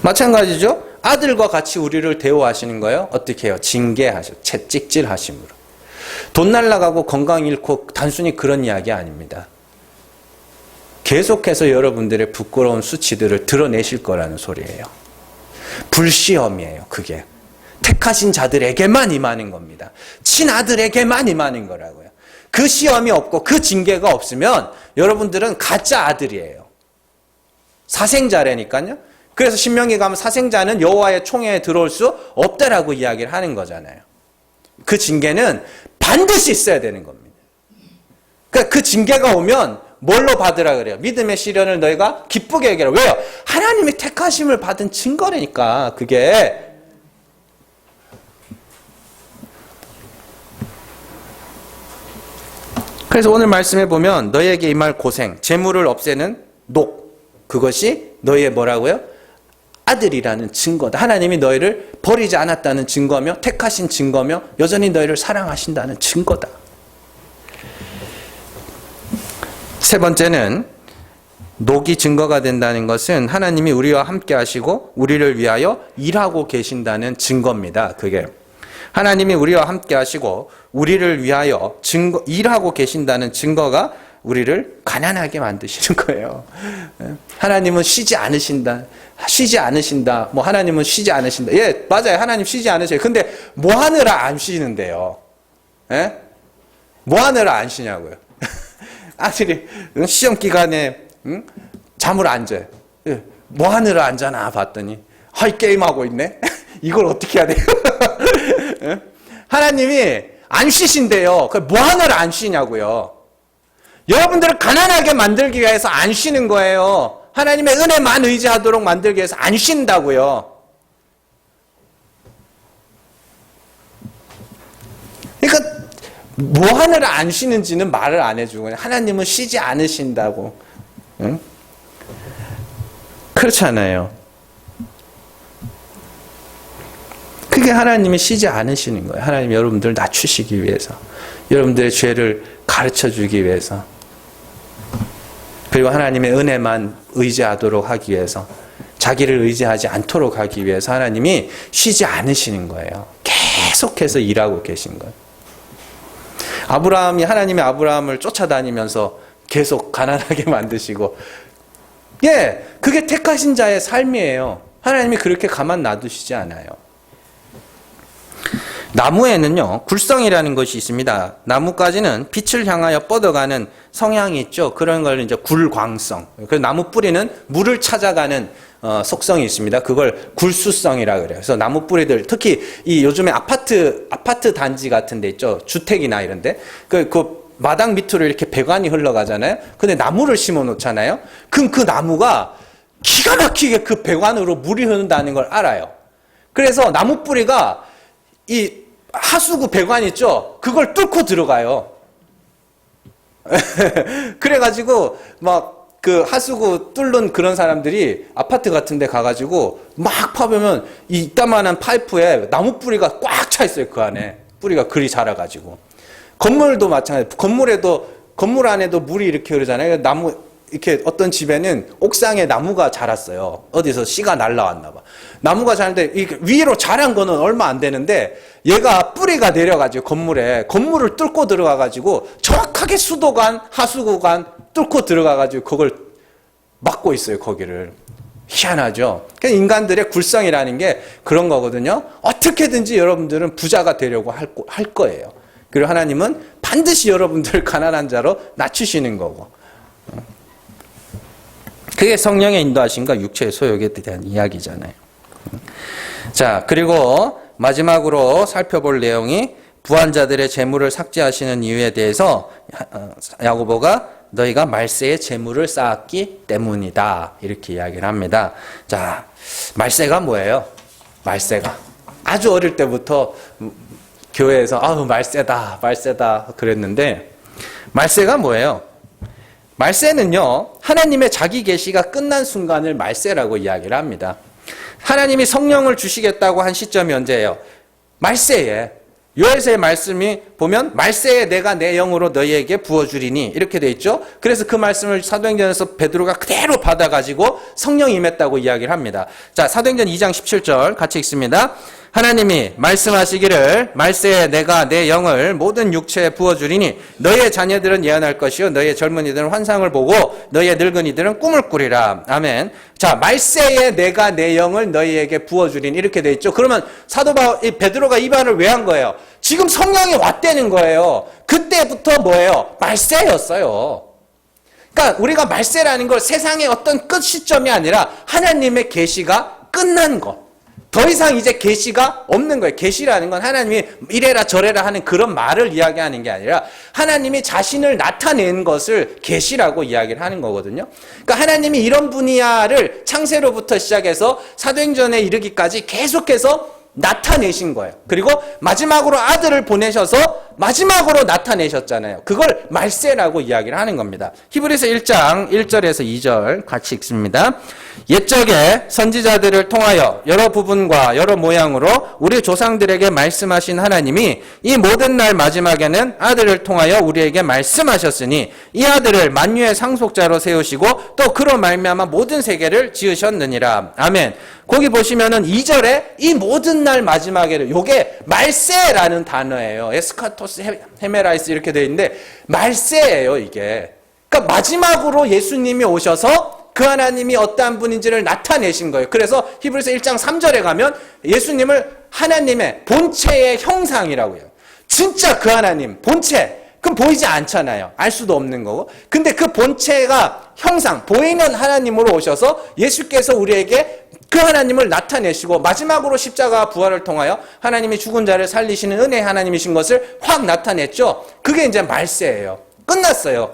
마찬가지죠. 아들과 같이 우리를 대우하시는 거예요. 어떻게 해요? 징계하셔. 채찍질 하심으로. 돈 날라가고 건강 잃고 단순히 그런 이야기 아닙니다. 계속해서 여러분들의 부끄러운 수치들을 드러내실 거라는 소리예요. 불시험이에요. 그게. 택하신 자들에게만 임하는 겁니다. 친아들에게만 임하는 거라고요. 그 시험이 없고 그 징계가 없으면 여러분들은 가짜 아들이에요. 사생자라니까요. 그래서 신명기 가면 사생자는 여호와의 총회에 들어올 수 없다라고 이야기를 하는 거잖아요. 그 징계는 반드시 있어야 되는 겁니다. 그러니까 그 징계가 오면 뭘로 받으라 그래요? 믿음의 시련을 너희가 기쁘게 여기라. 왜요? 하나님이 택하심을 받은 증거라니까 그게. 그래서 오늘 말씀해 보면 너희에게 임할 고생, 재물을 없애는 녹, 그것이 너희의 뭐라고요? 아들이라는 증거다. 하나님이 너희를 버리지 않았다는 증거며 택하신 증거며 여전히 너희를 사랑하신다는 증거다. 세 번째는 녹이 증거가 된다는 것은 하나님이 우리와 함께 하시고 우리를 위하여 일하고 계신다는 증거입니다. 그게 하나님이 우리와 함께 하시고 우리를 위하여 일하고 계신다는 증거가 우리를 가난하게 만드시는 거예요. 하나님은 쉬지 않으신다. 뭐 하나님은 쉬지 않으신다. 예, 맞아요. 하나님 쉬지 않으세요. 근데 뭐 하느라 안 쉬는데요? 예? 뭐 하느라 안 쉬냐고요? 아들이 시험 기간에 잠을 안 자요. 예, 뭐 하느라 안 자나 봤더니 게임하고 있네. 이걸 어떻게 해야 돼요? 예? 하나님이 안 쉬신대요. 뭐 하느라 안 쉬냐고요? 여러분들을 가난하게 만들기 위해서 안 쉬는 거예요. 하나님의 은혜만 의지하도록 만들기 위해서 안 쉰다고요. 그러니까 뭐 하느라 안 쉬는지는 말을 안 해주고 하나님은 쉬지 않으신다고. 응? 그렇잖아요. 그게 하나님이 쉬지 않으시는 거예요. 하나님 여러분들을 낮추시기 위해서. 여러분들의 죄를 가르쳐주기 위해서. 그리고 하나님의 은혜만 의지하도록 하기 위해서, 자기를 의지하지 않도록 하기 위해서 하나님이 쉬지 않으시는 거예요. 계속해서 일하고 계신 거예요. 하나님이 아브라함을 쫓아다니면서 계속 가난하게 만드시고, 예, 그게 택하신 자의 삶이에요. 하나님이 그렇게 가만 놔두시지 않아요. 나무에는요, 굴성이라는 것이 있습니다. 나무까지는 빛을 향하여 뻗어가는 성향이 있죠. 그런 걸 이제 굴광성. 그 나무 뿌리는 물을 찾아가는 속성이 있습니다. 그걸 굴수성이라 그래요. 그래서 나무 뿌리들, 특히 이 요즘에 아파트 단지 같은 데 있죠. 주택이나 이런데. 그 마당 밑으로 이렇게 배관이 흘러가잖아요. 근데 나무를 심어 놓잖아요. 그럼 그 나무가 기가 막히게 그 배관으로 물이 흐른다는 걸 알아요. 그래서 나무 뿌리가 이 하수구 배관 있죠? 그걸 뚫고 들어가요. 그래가지고 막 그 하수구 뚫는 그런 사람들이 아파트 같은 데 가가지고 막 파보면 이 이따만한 파이프에 나무 뿌리가 꽉 차 있어요. 그 안에. 뿌리가 그리 자라가지고. 건물도 마찬가지. 건물 안에도 물이 이렇게 흐르잖아요. 나무, 이렇게 어떤 집에는 옥상에 나무가 자랐어요. 어디서 씨가 날라왔나 봐. 나무가 자랐는데 위로 자란 거는 얼마 안 되는데 얘가 뿌리가 내려가지고 건물을 뚫고 들어가가지고 정확하게 수도관, 하수구관 뚫고 들어가가지고 그걸 막고 있어요, 거기를. 희한하죠. 그러니까 인간들의 굴성이라는 게 그런 거거든요. 어떻게든지 여러분들은 부자가 되려고 할 거예요. 그리고 하나님은 반드시 여러분들 가난한 자로 낮추시는 거고. 그게 성령의 인도하심과 육체의 소욕에 대한 이야기잖아요. 자, 그리고 마지막으로 살펴볼 내용이 부한 자들의 재물을 삭제하시는 이유에 대해서 야고보가 너희가 말세에 재물을 쌓았기 때문이다. 이렇게 이야기를 합니다. 자, 말세가 뭐예요? 말세가. 아주 어릴 때부터 교회에서 아우 말세다, 말세다 그랬는데 말세가 뭐예요? 말세는요, 하나님의 자기 계시가 끝난 순간을 말세라고 이야기를 합니다. 하나님이 성령을 주시겠다고 한 시점이 언제예요? 말세에. 요에서의 말씀이 보면 말세에 내가 내 영으로 너희에게 부어주리니 이렇게 돼 있죠. 그래서 그 말씀을 사도행전에서 베드로가 그대로 받아가지고 성령이 임했다고 이야기를 합니다. 자, 사도행전 2장 17절 같이 읽습니다. 하나님이 말씀하시기를 말세에 내가 내 영을 모든 육체에 부어주리니 너희의 자녀들은 예언할 것이요 너희의 젊은이들은 환상을 보고 너희의 늙은이들은 꿈을 꾸리라. 아멘. 자, 말세에 내가 내 영을 너희에게 부어주리니 이렇게 돼 있죠. 그러면 사도 베드로가 이 말을 왜 한 거예요? 지금 성령이 왔다는 거예요. 그때부터 뭐예요? 말세였어요. 그러니까 우리가 말세라는 걸 세상의 어떤 끝 시점이 아니라 하나님의 계시가 끝난 것. 더 이상 이제 계시가 없는 거예요. 계시라는 건 하나님이 이래라 저래라 하는 그런 말을 이야기하는 게 아니라 하나님이 자신을 나타낸 것을 계시라고 이야기를 하는 거거든요. 그러니까 하나님이 이런 분야를 창세로부터 시작해서 사도행전에 이르기까지 계속해서 나타내신 거예요. 그리고 마지막으로 아들을 보내셔서 마지막으로 나타내셨잖아요. 그걸 말세라고 이야기를 하는 겁니다. 히브리서 1장 1절에서 2절 같이 읽습니다. 옛적에 선지자들을 통하여 여러 부분과 여러 모양으로 우리 조상들에게 말씀하신 하나님이 이 모든 날 마지막에는 아들을 통하여 우리에게 말씀하셨으니 이 아들을 만유의 상속자로 세우시고 또 그로 말미암아 모든 세계를 지으셨느니라. 아멘. 거기 보시면은 2절에 이 모든 날 마지막에는 요게 말세라는 단어예요. 에스카토스 헤메라이스 이렇게 되어 있는데 말세예요, 이게. 그러니까 마지막으로 예수님이 오셔서 그 하나님이 어떠한 분인지를 나타내신 거예요. 그래서 히브리서 1장 3절에 가면 예수님을 하나님의 본체의 형상이라고 해요. 진짜 그 하나님, 본체. 그럼 보이지 않잖아요. 알 수도 없는 거고. 근데 그 본체가 형상, 보이는 하나님으로 오셔서 예수께서 우리에게 그 하나님을 나타내시고 마지막으로 십자가 부활을 통하여 하나님이 죽은 자를 살리시는 은혜의 하나님이신 것을 확 나타냈죠. 그게 이제 말세예요. 끝났어요.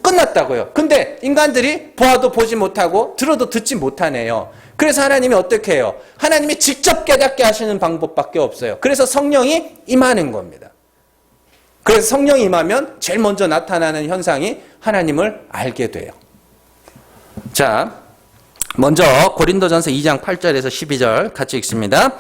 끝났다고요. 근데 인간들이 보아도 보지 못하고 들어도 듣지 못하네요. 그래서 하나님이 어떻게 해요? 하나님이 직접 깨닫게 하시는 방법밖에 없어요. 그래서 성령이 임하는 겁니다. 그래서 성령이 임하면 제일 먼저 나타나는 현상이 하나님을 알게 돼요. 자, 먼저 고린도전서 2장 8절에서 12절 같이 읽습니다.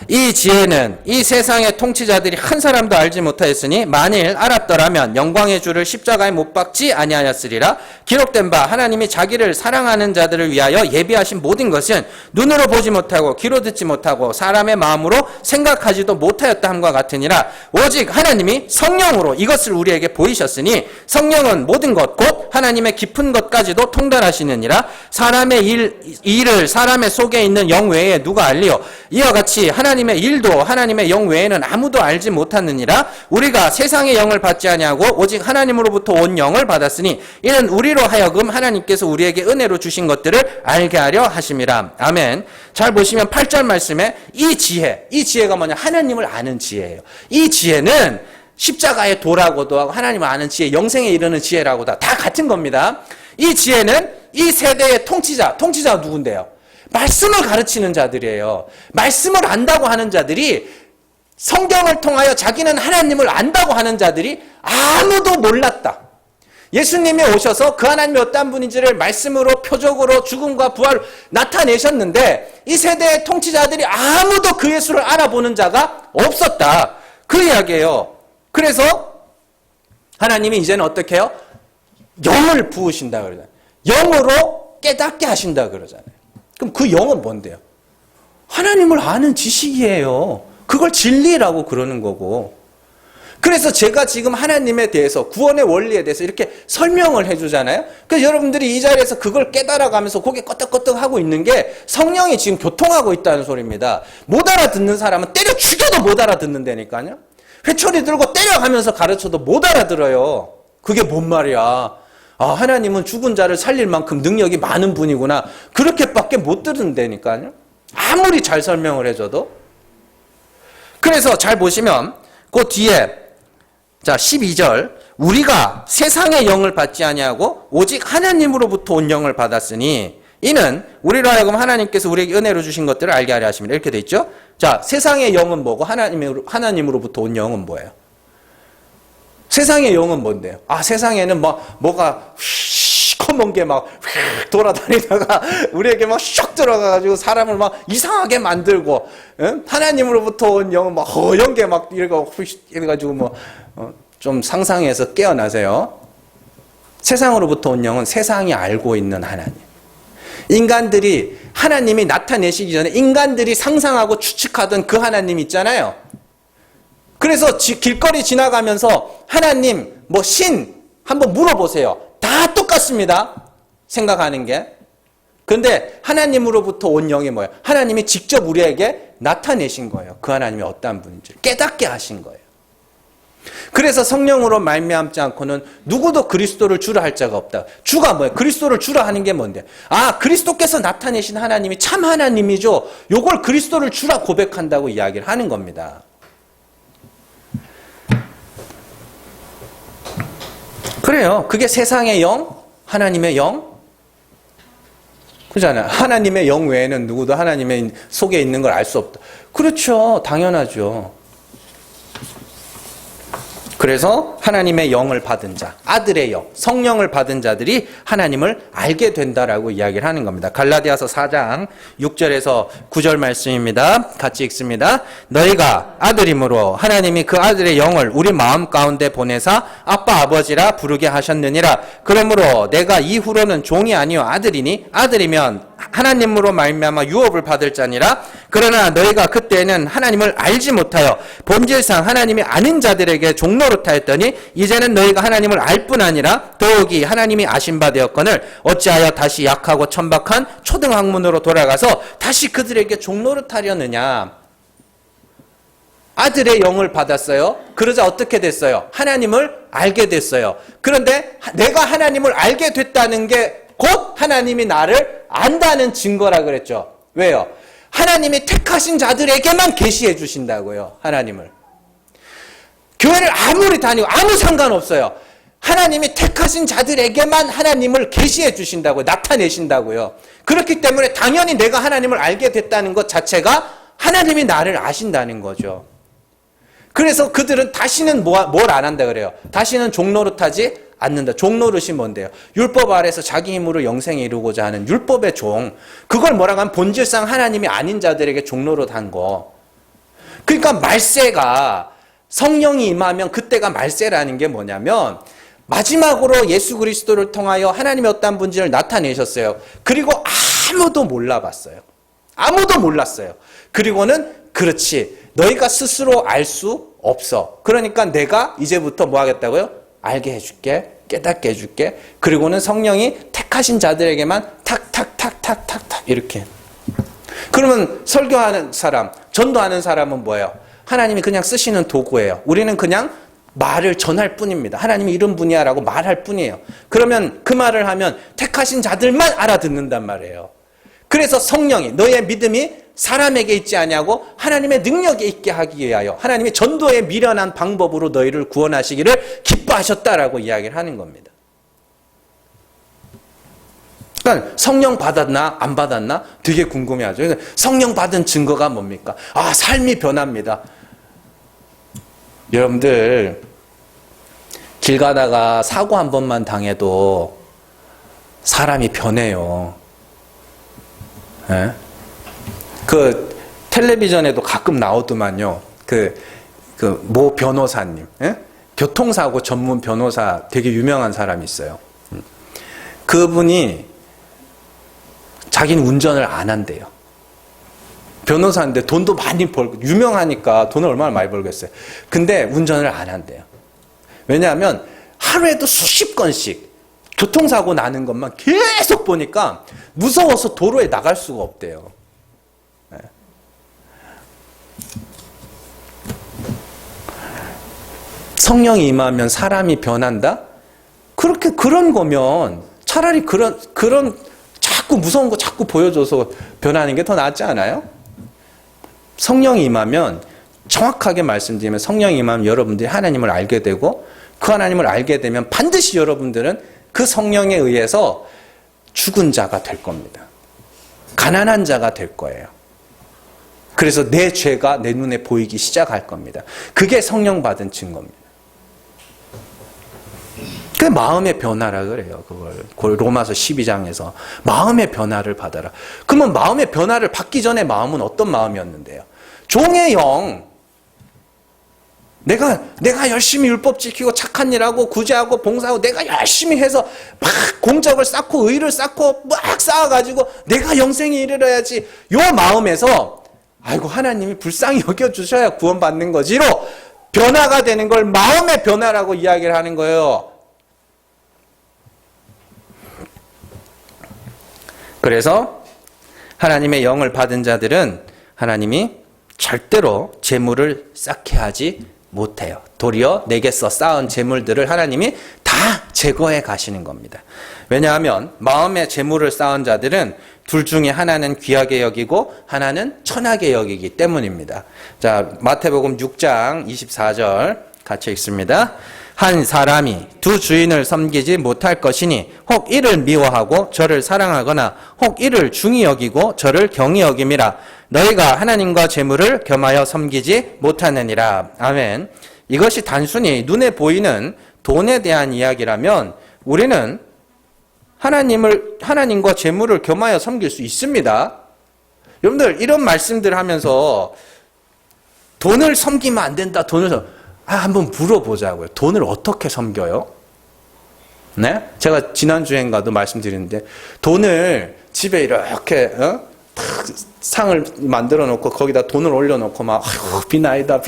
이 지혜는 이 세상의 통치자들이 한 사람도 알지 못하였으니 만일 알았더라면 영광의 주를 십자가에 못 박지 아니하였으리라. 기록된 바 하나님이 자기를 사랑하는 자들을 위하여 예비하신 모든 것은 눈으로 보지 못하고 귀로 듣지 못하고 사람의 마음으로 생각하지도 못하였다 함과 같으니라. 오직 하나님이 성령으로 이것을 우리에게 보이셨으니 성령은 모든 것 곧 하나님의 깊은 것까지도 통달하시느니라. 사람의 일을 사람의 속에 있는 영 외에 누가 알리요. 이와 같이 하나님의 일도 하나님의 영 외에는 아무도 알지 못하느니라. 우리가 세상의 영을 받지 아니하고 오직 하나님으로부터 온 영을 받았으니 이는 우리로 하여금 하나님께서 우리에게 은혜로 주신 것들을 알게 하려 하심이라. 아멘. 잘 보시면 8절 말씀에 이 지혜가 뭐냐? 하나님을 아는 지혜예요. 이 지혜는 십자가의 도라고도 하고 하나님을 아는 지혜, 영생에 이르는 지혜라고도 다 같은 겁니다. 이 지혜는 이 세대의 통치자가 누군데요? 말씀을 가르치는 자들이에요. 말씀을 안다고 하는 자들이, 성경을 통하여 자기는 하나님을 안다고 하는 자들이 아무도 몰랐다. 예수님이 오셔서 그 하나님이 어떤 분인지를 말씀으로 표적으로 죽음과 부활을 나타내셨는데 이 세대의 통치자들이 아무도 그 예수를 알아보는 자가 없었다. 그 이야기예요. 그래서 하나님이 이제는 어떻게 해요? 영을 부으신다 그러잖아요. 영으로 깨닫게 하신다 그러잖아요. 그럼 그 영은 뭔데요? 하나님을 아는 지식이에요. 그걸 진리라고 그러는 거고. 그래서 제가 지금 하나님에 대해서 구원의 원리에 대해서 이렇게 설명을 해주잖아요. 그래서 여러분들이 이 자리에서 그걸 깨달아가면서 고개 끄덕끄덕 하고 있는 게 성령이 지금 교통하고 있다는 소리입니다. 못 알아듣는 사람은 때려 죽여도 못 알아듣는다니까요. 회초리 들고 때려가면서 가르쳐도 못 알아들어요. 그게 뭔 말이야. 아, 하나님은 죽은 자를 살릴 만큼 능력이 많은 분이구나. 그렇게밖에 못 들은다니까요. 아무리 잘 설명을 해줘도. 그래서 잘 보시면 그 뒤에 자 12절 우리가 세상의 영을 받지 아니하고 오직 하나님으로부터 온 영을 받았으니 이는 우리로 하여금 하나님께서 우리에게 은혜로 주신 것들을 알게 하려 하십니다. 이렇게 돼 있죠. 자 세상의 영은 뭐고 하나님으로부터 온 영은 뭐예요? 세상의 영은 뭔데요? 아 세상에는 뭐가 시커먼 게 막 돌아다니다가 우리에게 막 슉 들어가가지고 사람을 막 이상하게 만들고, 응? 하나님으로부터 온 영은 막 허연 게 막 이래가지고 좀 상상해서 깨어나세요. 세상으로부터 온 영은 세상이 알고 있는 하나님. 인간들이 하나님이 나타내시기 전에 인간들이 상상하고 추측하던 그 하나님 있잖아요. 그래서 길거리 지나가면서 하나님, 신 한번 물어보세요. 다 똑같습니다. 생각하는 게. 그런데 하나님으로부터 온 영이 뭐예요? 하나님이 직접 우리에게 나타내신 거예요. 그 하나님이 어떠한 분인지 깨닫게 하신 거예요. 그래서 성령으로 말미암지 않고는 누구도 그리스도를 주라 할 자가 없다. 주가 뭐예요? 그리스도를 주라 하는 게 뭔데? 아, 그리스도께서 나타내신 하나님이 참 하나님이죠. 요걸 그리스도를 주라 고백한다고 이야기를 하는 겁니다. 그래요. 그게 세상의 영, 하나님의 영. 그렇잖아요. 하나님의 영 외에는 누구도 하나님의 속에 있는 걸 알 수 없다. 그렇죠. 당연하죠. 그래서 하나님의 영을 받은 자, 아들의 영, 성령을 받은 자들이 하나님을 알게 된다라고 이야기를 하는 겁니다. 갈라디아서 4장 6절에서 9절 말씀입니다. 같이 읽습니다. 너희가 아들이므로 하나님이 그 아들의 영을 우리 마음 가운데 보내사 아빠 아버지라 부르게 하셨느니라. 그러므로 내가 이후로는 종이 아니요 아들이니 아들이면 하나님으로 말미암아 유업을 받을 자니라. 그러나 너희가 그때는 하나님을 알지 못하여 본질상 하나님이 아는 자들에게 종노릇하였더니 이제는 너희가 하나님을 알 뿐 아니라 더욱이 하나님이 아신 바 되었거늘 어찌하여 다시 약하고 천박한 초등학문으로 돌아가서 다시 그들에게 종노릇하려느냐. 아들의 영을 받았어요. 그러자 어떻게 됐어요? 하나님을 알게 됐어요. 그런데 내가 하나님을 알게 됐다는 게 곧 하나님이 나를 안다는 증거라 그랬죠. 왜요? 하나님이 택하신 자들에게만 계시해 주신다고요. 하나님을. 교회를 아무리 다니고 아무 상관없어요. 하나님이 택하신 자들에게만 하나님을 계시해 주신다고요. 나타내신다고요. 그렇기 때문에 당연히 내가 하나님을 알게 됐다는 것 자체가 하나님이 나를 아신다는 거죠. 그래서 그들은 다시는 뭘 안 한다 그래요? 다시는 종노릇하지 않는다. 종노릇이 뭔데요? 율법 아래서 자기 힘으로 영생에 이루고자 하는 율법의 종. 그걸 뭐라고 하면 본질상 하나님이 아닌 자들에게 종노릇한 거. 그러니까 말세가 성령이 임하면 그때가 말세라는 게 뭐냐면 마지막으로 예수 그리스도를 통하여 하나님의 어떤 분지를 나타내셨어요. 그리고 아무도 몰라봤어요. 아무도 몰랐어요. 그리고는 그렇지. 너희가 스스로 알 수 없어. 그러니까 내가 이제부터 뭐 하겠다고요? 알게 해줄게. 깨닫게 해줄게. 그리고는 성령이 택하신 자들에게만 탁탁탁탁탁탁 이렇게. 그러면 설교하는 사람, 전도하는 사람은 뭐예요? 하나님이 그냥 쓰시는 도구예요. 우리는 그냥 말을 전할 뿐입니다. 하나님이 이런 분이야 라고 말할 뿐이에요. 그러면 그 말을 하면 택하신 자들만 알아듣는단 말이에요. 그래서 성령이 너의 믿음이 사람에게 있지 아니하고 하나님의 능력에 있게 하기 위하여 하나님이 전도에 미련한 방법으로 너희를 구원하시기를 기뻐하셨다라고 이야기를 하는 겁니다. 그러니까 성령 받았나 안 받았나 되게 궁금해하죠. 성령 받은 증거가 뭡니까? 아, 삶이 변합니다. 여러분들 길 가다가 사고 한 번만 당해도 사람이 변해요. 예? 그 텔레비전에도 가끔 나오더만요. 모 변호사님, 예? 교통사고 전문 변호사 되게 유명한 사람이 있어요. 그분이 자기는 운전을 안 한대요. 변호사인데 돈도 많이 벌고 유명하니까 돈을 얼마나 많이 벌겠어요. 근데 운전을 안 한대요. 왜냐하면 하루에도 수십 건씩 교통사고 나는 것만 계속 보니까 무서워서 도로에 나갈 수가 없대요. 네. 성령이 임하면 사람이 변한다? 그런 거면 차라리 그런 자꾸 무서운 거 자꾸 보여줘서 변하는 게 더 낫지 않아요? 성령이 임하면 정확하게 말씀드리면 성령이 임하면 여러분들이 하나님을 알게 되고 그 하나님을 알게 되면 반드시 여러분들은 그 성령에 의해서 죽은 자가 될 겁니다. 가난한 자가 될 거예요. 그래서 내 죄가 내 눈에 보이기 시작할 겁니다. 그게 성령 받은 증거입니다. 그 마음의 변화라 그래요. 그걸 로마서 12장에서 마음의 변화를 받아라. 그러면 마음의 변화를 받기 전에 마음은 어떤 마음이었는데요? 종의 영. 내가 열심히 율법 지키고 착한 일하고 구제하고 봉사하고 내가 열심히 해서 막 공적을 쌓고 의를 쌓고 막 쌓아가지고 내가 영생에 이르러야지. 요 마음에서 아이고 하나님이 불쌍히 여겨주셔야 구원받는 거지로 변화가 되는 걸 마음의 변화라고 이야기를 하는 거예요. 그래서 하나님의 영을 받은 자들은 하나님이 절대로 재물을 쌓게 하지 못해요. 도리어 내게서 쌓은 재물들을 하나님이 다 제거해 가시는 겁니다. 왜냐하면 마음의 재물을 쌓은 자들은 둘 중에 하나는 귀하게 여기고 하나는 천하게 여기기 때문입니다. 자, 마태복음 6장 24절 같이 읽습니다. 한 사람이 두 주인을 섬기지 못할 것이니 혹 이를 미워하고 저를 사랑하거나 혹 이를 중히 여기고 저를 경히 여김이라. 너희가 하나님과 재물을 겸하여 섬기지 못하느니라. 아멘. 이것이 단순히 눈에 보이는 돈에 대한 이야기라면 우리는 하나님과 재물을 겸하여 섬길 수 있습니다. 여러분들 이런 말씀들 하면서 돈을 섬기면 안 된다. 한번 물어보자고요. 돈을 어떻게 섬겨요? 네? 제가 지난주엔가도 말씀드렸는데 돈을 집에 이렇게 상을 만들어 놓고 거기다 돈을 올려 놓고 막 비나이다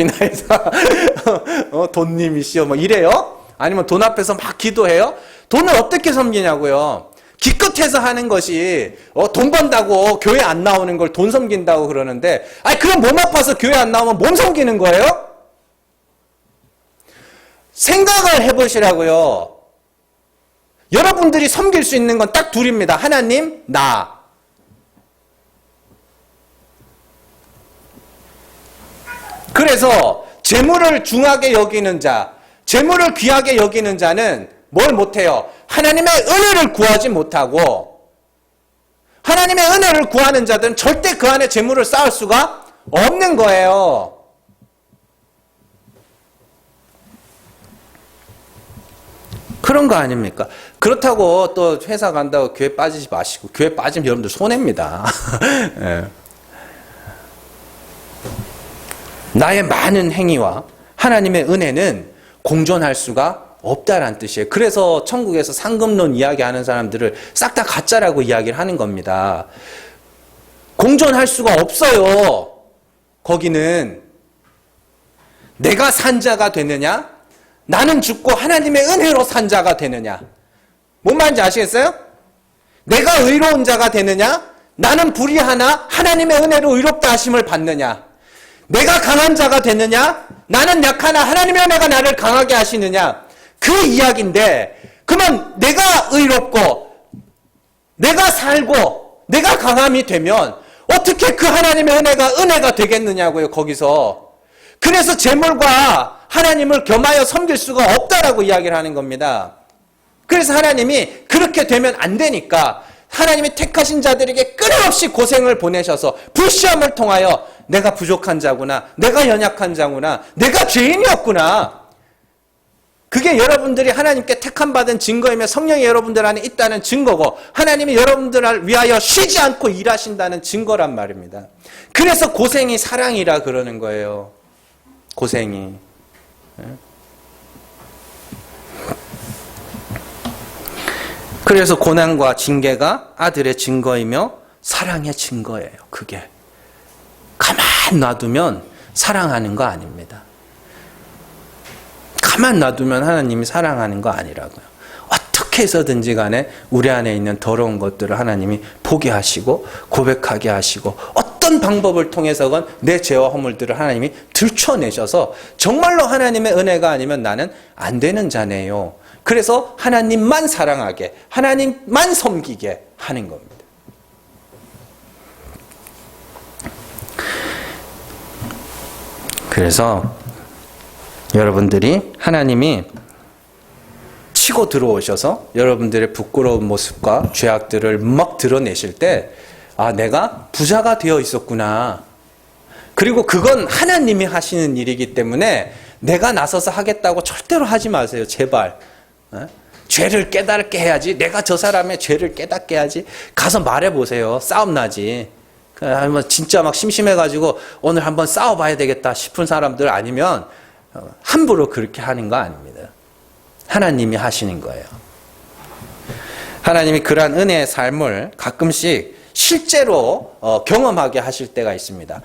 돈님이시여 뭐 이래요? 아니면 돈 앞에서 막 기도해요? 돈을 어떻게 섬기냐고요? 기껏해서 하는 것이 돈 번다고 교회 안 나오는 걸 돈 섬긴다고 그러는데 그럼 몸 아파서 교회 안 나오면 몸 섬기는 거예요? 생각을 해보시라고요. 여러분들이 섬길 수 있는 건 딱 둘입니다. 하나님, 나. 그래서 재물을 중하게 여기는 자, 재물을 귀하게 여기는 자는 뭘 못해요? 하나님의 은혜를 구하지 못하고 하나님의 은혜를 구하는 자들은 절대 그 안에 재물을 쌓을 수가 없는 거예요. 그런 거 아닙니까? 그렇다고 또 회사 간다고 교회 빠지지 마시고 교회 빠지면 여러분들 손해입니다. 네. 나의 많은 행위와 하나님의 은혜는 공존할 수가 없다라는 뜻이에요. 그래서 천국에서 상급론 이야기하는 사람들을 싹 다 가짜라고 이야기를 하는 겁니다. 공존할 수가 없어요. 거기는 내가 산 자가 되느냐? 나는 죽고 하나님의 은혜로 산 자가 되느냐? 뭔 말인지 아시겠어요? 내가 의로운 자가 되느냐? 나는 불의하나 하나님의 은혜로 의롭다 하심을 받느냐? 내가 강한 자가 되느냐? 나는 약하나 하나님의 은혜가 나를 강하게 하시느냐? 그 이야기인데 그러면 내가 의롭고 내가 살고 내가 강함이 되면 어떻게 그 하나님의 은혜가 되겠느냐고요. 거기서. 그래서 재물과 하나님을 겸하여 섬길 수가 없다라고 이야기를 하는 겁니다. 그래서 하나님이 그렇게 되면 안 되니까 하나님이 택하신 자들에게 끊임없이 고생을 보내셔서 불시험을 통하여 내가 부족한 자구나, 내가 연약한 자구나, 내가 죄인이었구나. 그게 여러분들이 하나님께 택함 받은 증거이며 성령이 여러분들 안에 있다는 증거고 하나님이 여러분들을 위하여 쉬지 않고 일하신다는 증거란 말입니다. 그래서 고생이 사랑이라 그러는 거예요. 고생이. 그래서 고난과 징계가 아들의 증거이며 사랑의 증거예요. 그게. 가만 놔두면 사랑하는 거 아닙니다. 가만 놔두면 하나님이 사랑하는 거 아니라고요. 어떻게 해서든지 간에 우리 안에 있는 더러운 것들을 하나님이 보게 하시고 고백하게 하시고 어떤 방법을 통해서건 내 죄와 허물들을 하나님이 들춰내셔서 정말로 하나님의 은혜가 아니면 나는 안 되는 자네요. 그래서 하나님만 사랑하게, 하나님만 섬기게 하는 겁니다. 그래서 여러분들이 하나님이 치고 들어오셔서 여러분들의 부끄러운 모습과 죄악들을 막 드러내실 때, 아, 내가 부자가 되어 있었구나. 그리고 그건 하나님이 하시는 일이기 때문에 내가 나서서 하겠다고 절대로 하지 마세요. 제발. 죄를 깨닫게 해야지. 내가 저 사람의 죄를 깨닫게 해야지. 가서 말해보세요. 싸움 나지. 진짜 막 심심해가지고 오늘 한번 싸워봐야 되겠다 싶은 사람들 아니면 함부로 그렇게 하는 거 아닙니다. 하나님이 하시는 거예요. 하나님이 그러한 은혜의 삶을 가끔씩 실제로 경험하게 하실 때가 있습니다.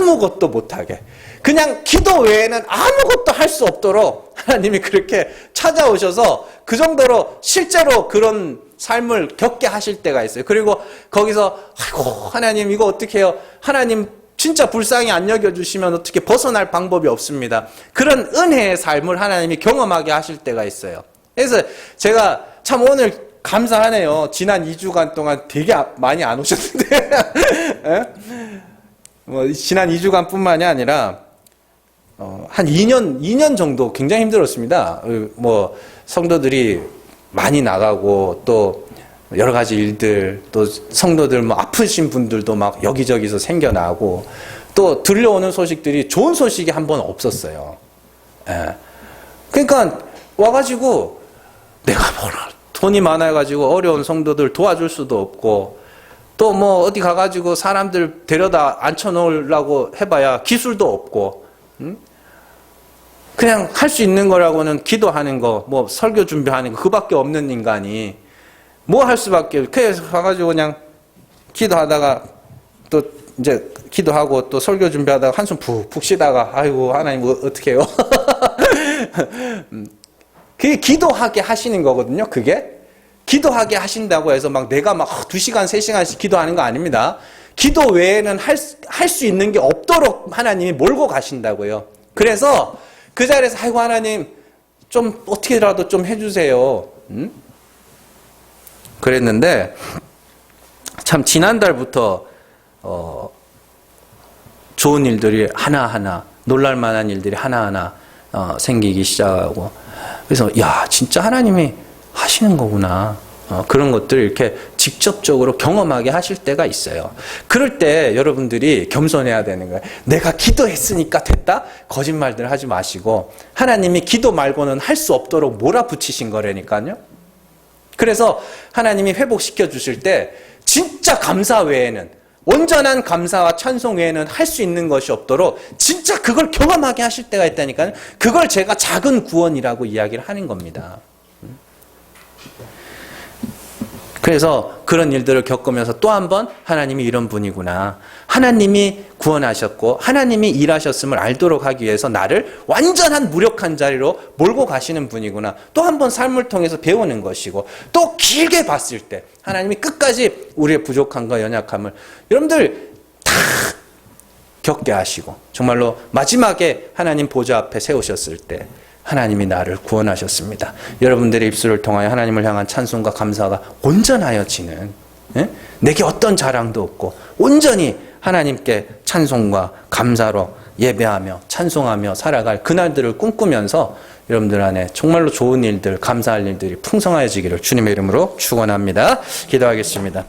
아무것도 못하게. 그냥 기도 외에는 아무것도 할 수 없도록 하나님이 그렇게 찾아오셔서 그 정도로 실제로 그런 삶을 겪게 하실 때가 있어요. 그리고 거기서 아이고 하나님 이거 어떻게 해요? 하나님 진짜 불쌍히 안 여겨주시면 어떻게 벗어날 방법이 없습니다. 그런 은혜의 삶을 하나님이 경험하게 하실 때가 있어요. 그래서 제가 참 오늘 감사하네요. 지난 2주간 동안 되게 많이 안 오셨는데 지난 2주간 뿐만이 아니라 한 2년 정도 굉장히 힘들었습니다. 성도들이 많이 나가고 또 여러 가지 일들, 또 성도들 아프신 분들도 막 여기저기서 생겨나고 또 들려오는 소식들이 좋은 소식이 한 번 없었어요. 그러니까 와가지고 내가 돈이 많아가지고 어려운 성도들 도와줄 수도 없고 또 어디 가가지고 사람들 데려다 앉혀놓으려고 해봐야 기술도 없고 그냥 할 수 있는 거라고는 기도하는 거, 설교 준비하는 거 그밖에 없는 인간이 할 수밖에. 그래서 가가지고 그냥 기도하다가 또 이제 기도하고 또 설교 준비하다가 한숨 푹푹 쉬다가 아이고 하나님 어떻게 해요? 그게 기도하게 하시는 거거든요. 그게 기도하게 하신다고 해서 내가 2시간 3시간씩 기도하는 거 아닙니다. 기도 외에는 할 수 있는 게 없도록 하나님이 몰고 가신다고요. 그래서 그 자리에서 아이고 하나님 좀 어떻게라도 좀 해주세요. 그랬는데 참 지난달부터 좋은 일들이 하나하나 놀랄만한 일들이 하나하나 생기기 시작하고 그래서 야 진짜 하나님이 하시는 거구나. 그런 것들을 이렇게 직접적으로 경험하게 하실 때가 있어요. 그럴 때 여러분들이 겸손해야 되는 거예요. 내가 기도했으니까 됐다? 거짓말들 하지 마시고 하나님이 기도 말고는 할 수 없도록 몰아붙이신 거라니까요. 그래서 하나님이 회복시켜 주실 때 진짜 감사 외에는 온전한 감사와 찬송 외에는 할 수 있는 것이 없도록 진짜 그걸 경험하게 하실 때가 있다니까요. 그걸 제가 작은 구원이라고 이야기를 하는 겁니다. 그래서 그런 일들을 겪으면서 또 한 번 하나님이 이런 분이구나. 하나님이 구원하셨고 하나님이 일하셨음을 알도록 하기 위해서 나를 완전한 무력한 자리로 몰고 가시는 분이구나. 또 한 번 삶을 통해서 배우는 것이고 또 길게 봤을 때 하나님이 끝까지 우리의 부족함과 연약함을 여러분들 다 겪게 하시고 정말로 마지막에 하나님 보좌 앞에 세우셨을 때 하나님이 나를 구원하셨습니다. 여러분들의 입술을 통하여 하나님을 향한 찬송과 감사가 온전하여지는 내게 어떤 자랑도 없고 온전히 하나님께 찬송과 감사로 예배하며 찬송하며 살아갈 그날들을 꿈꾸면서 여러분들 안에 정말로 좋은 일들, 감사할 일들이 풍성해지기를 주님의 이름으로 축원합니다. 기도하겠습니다.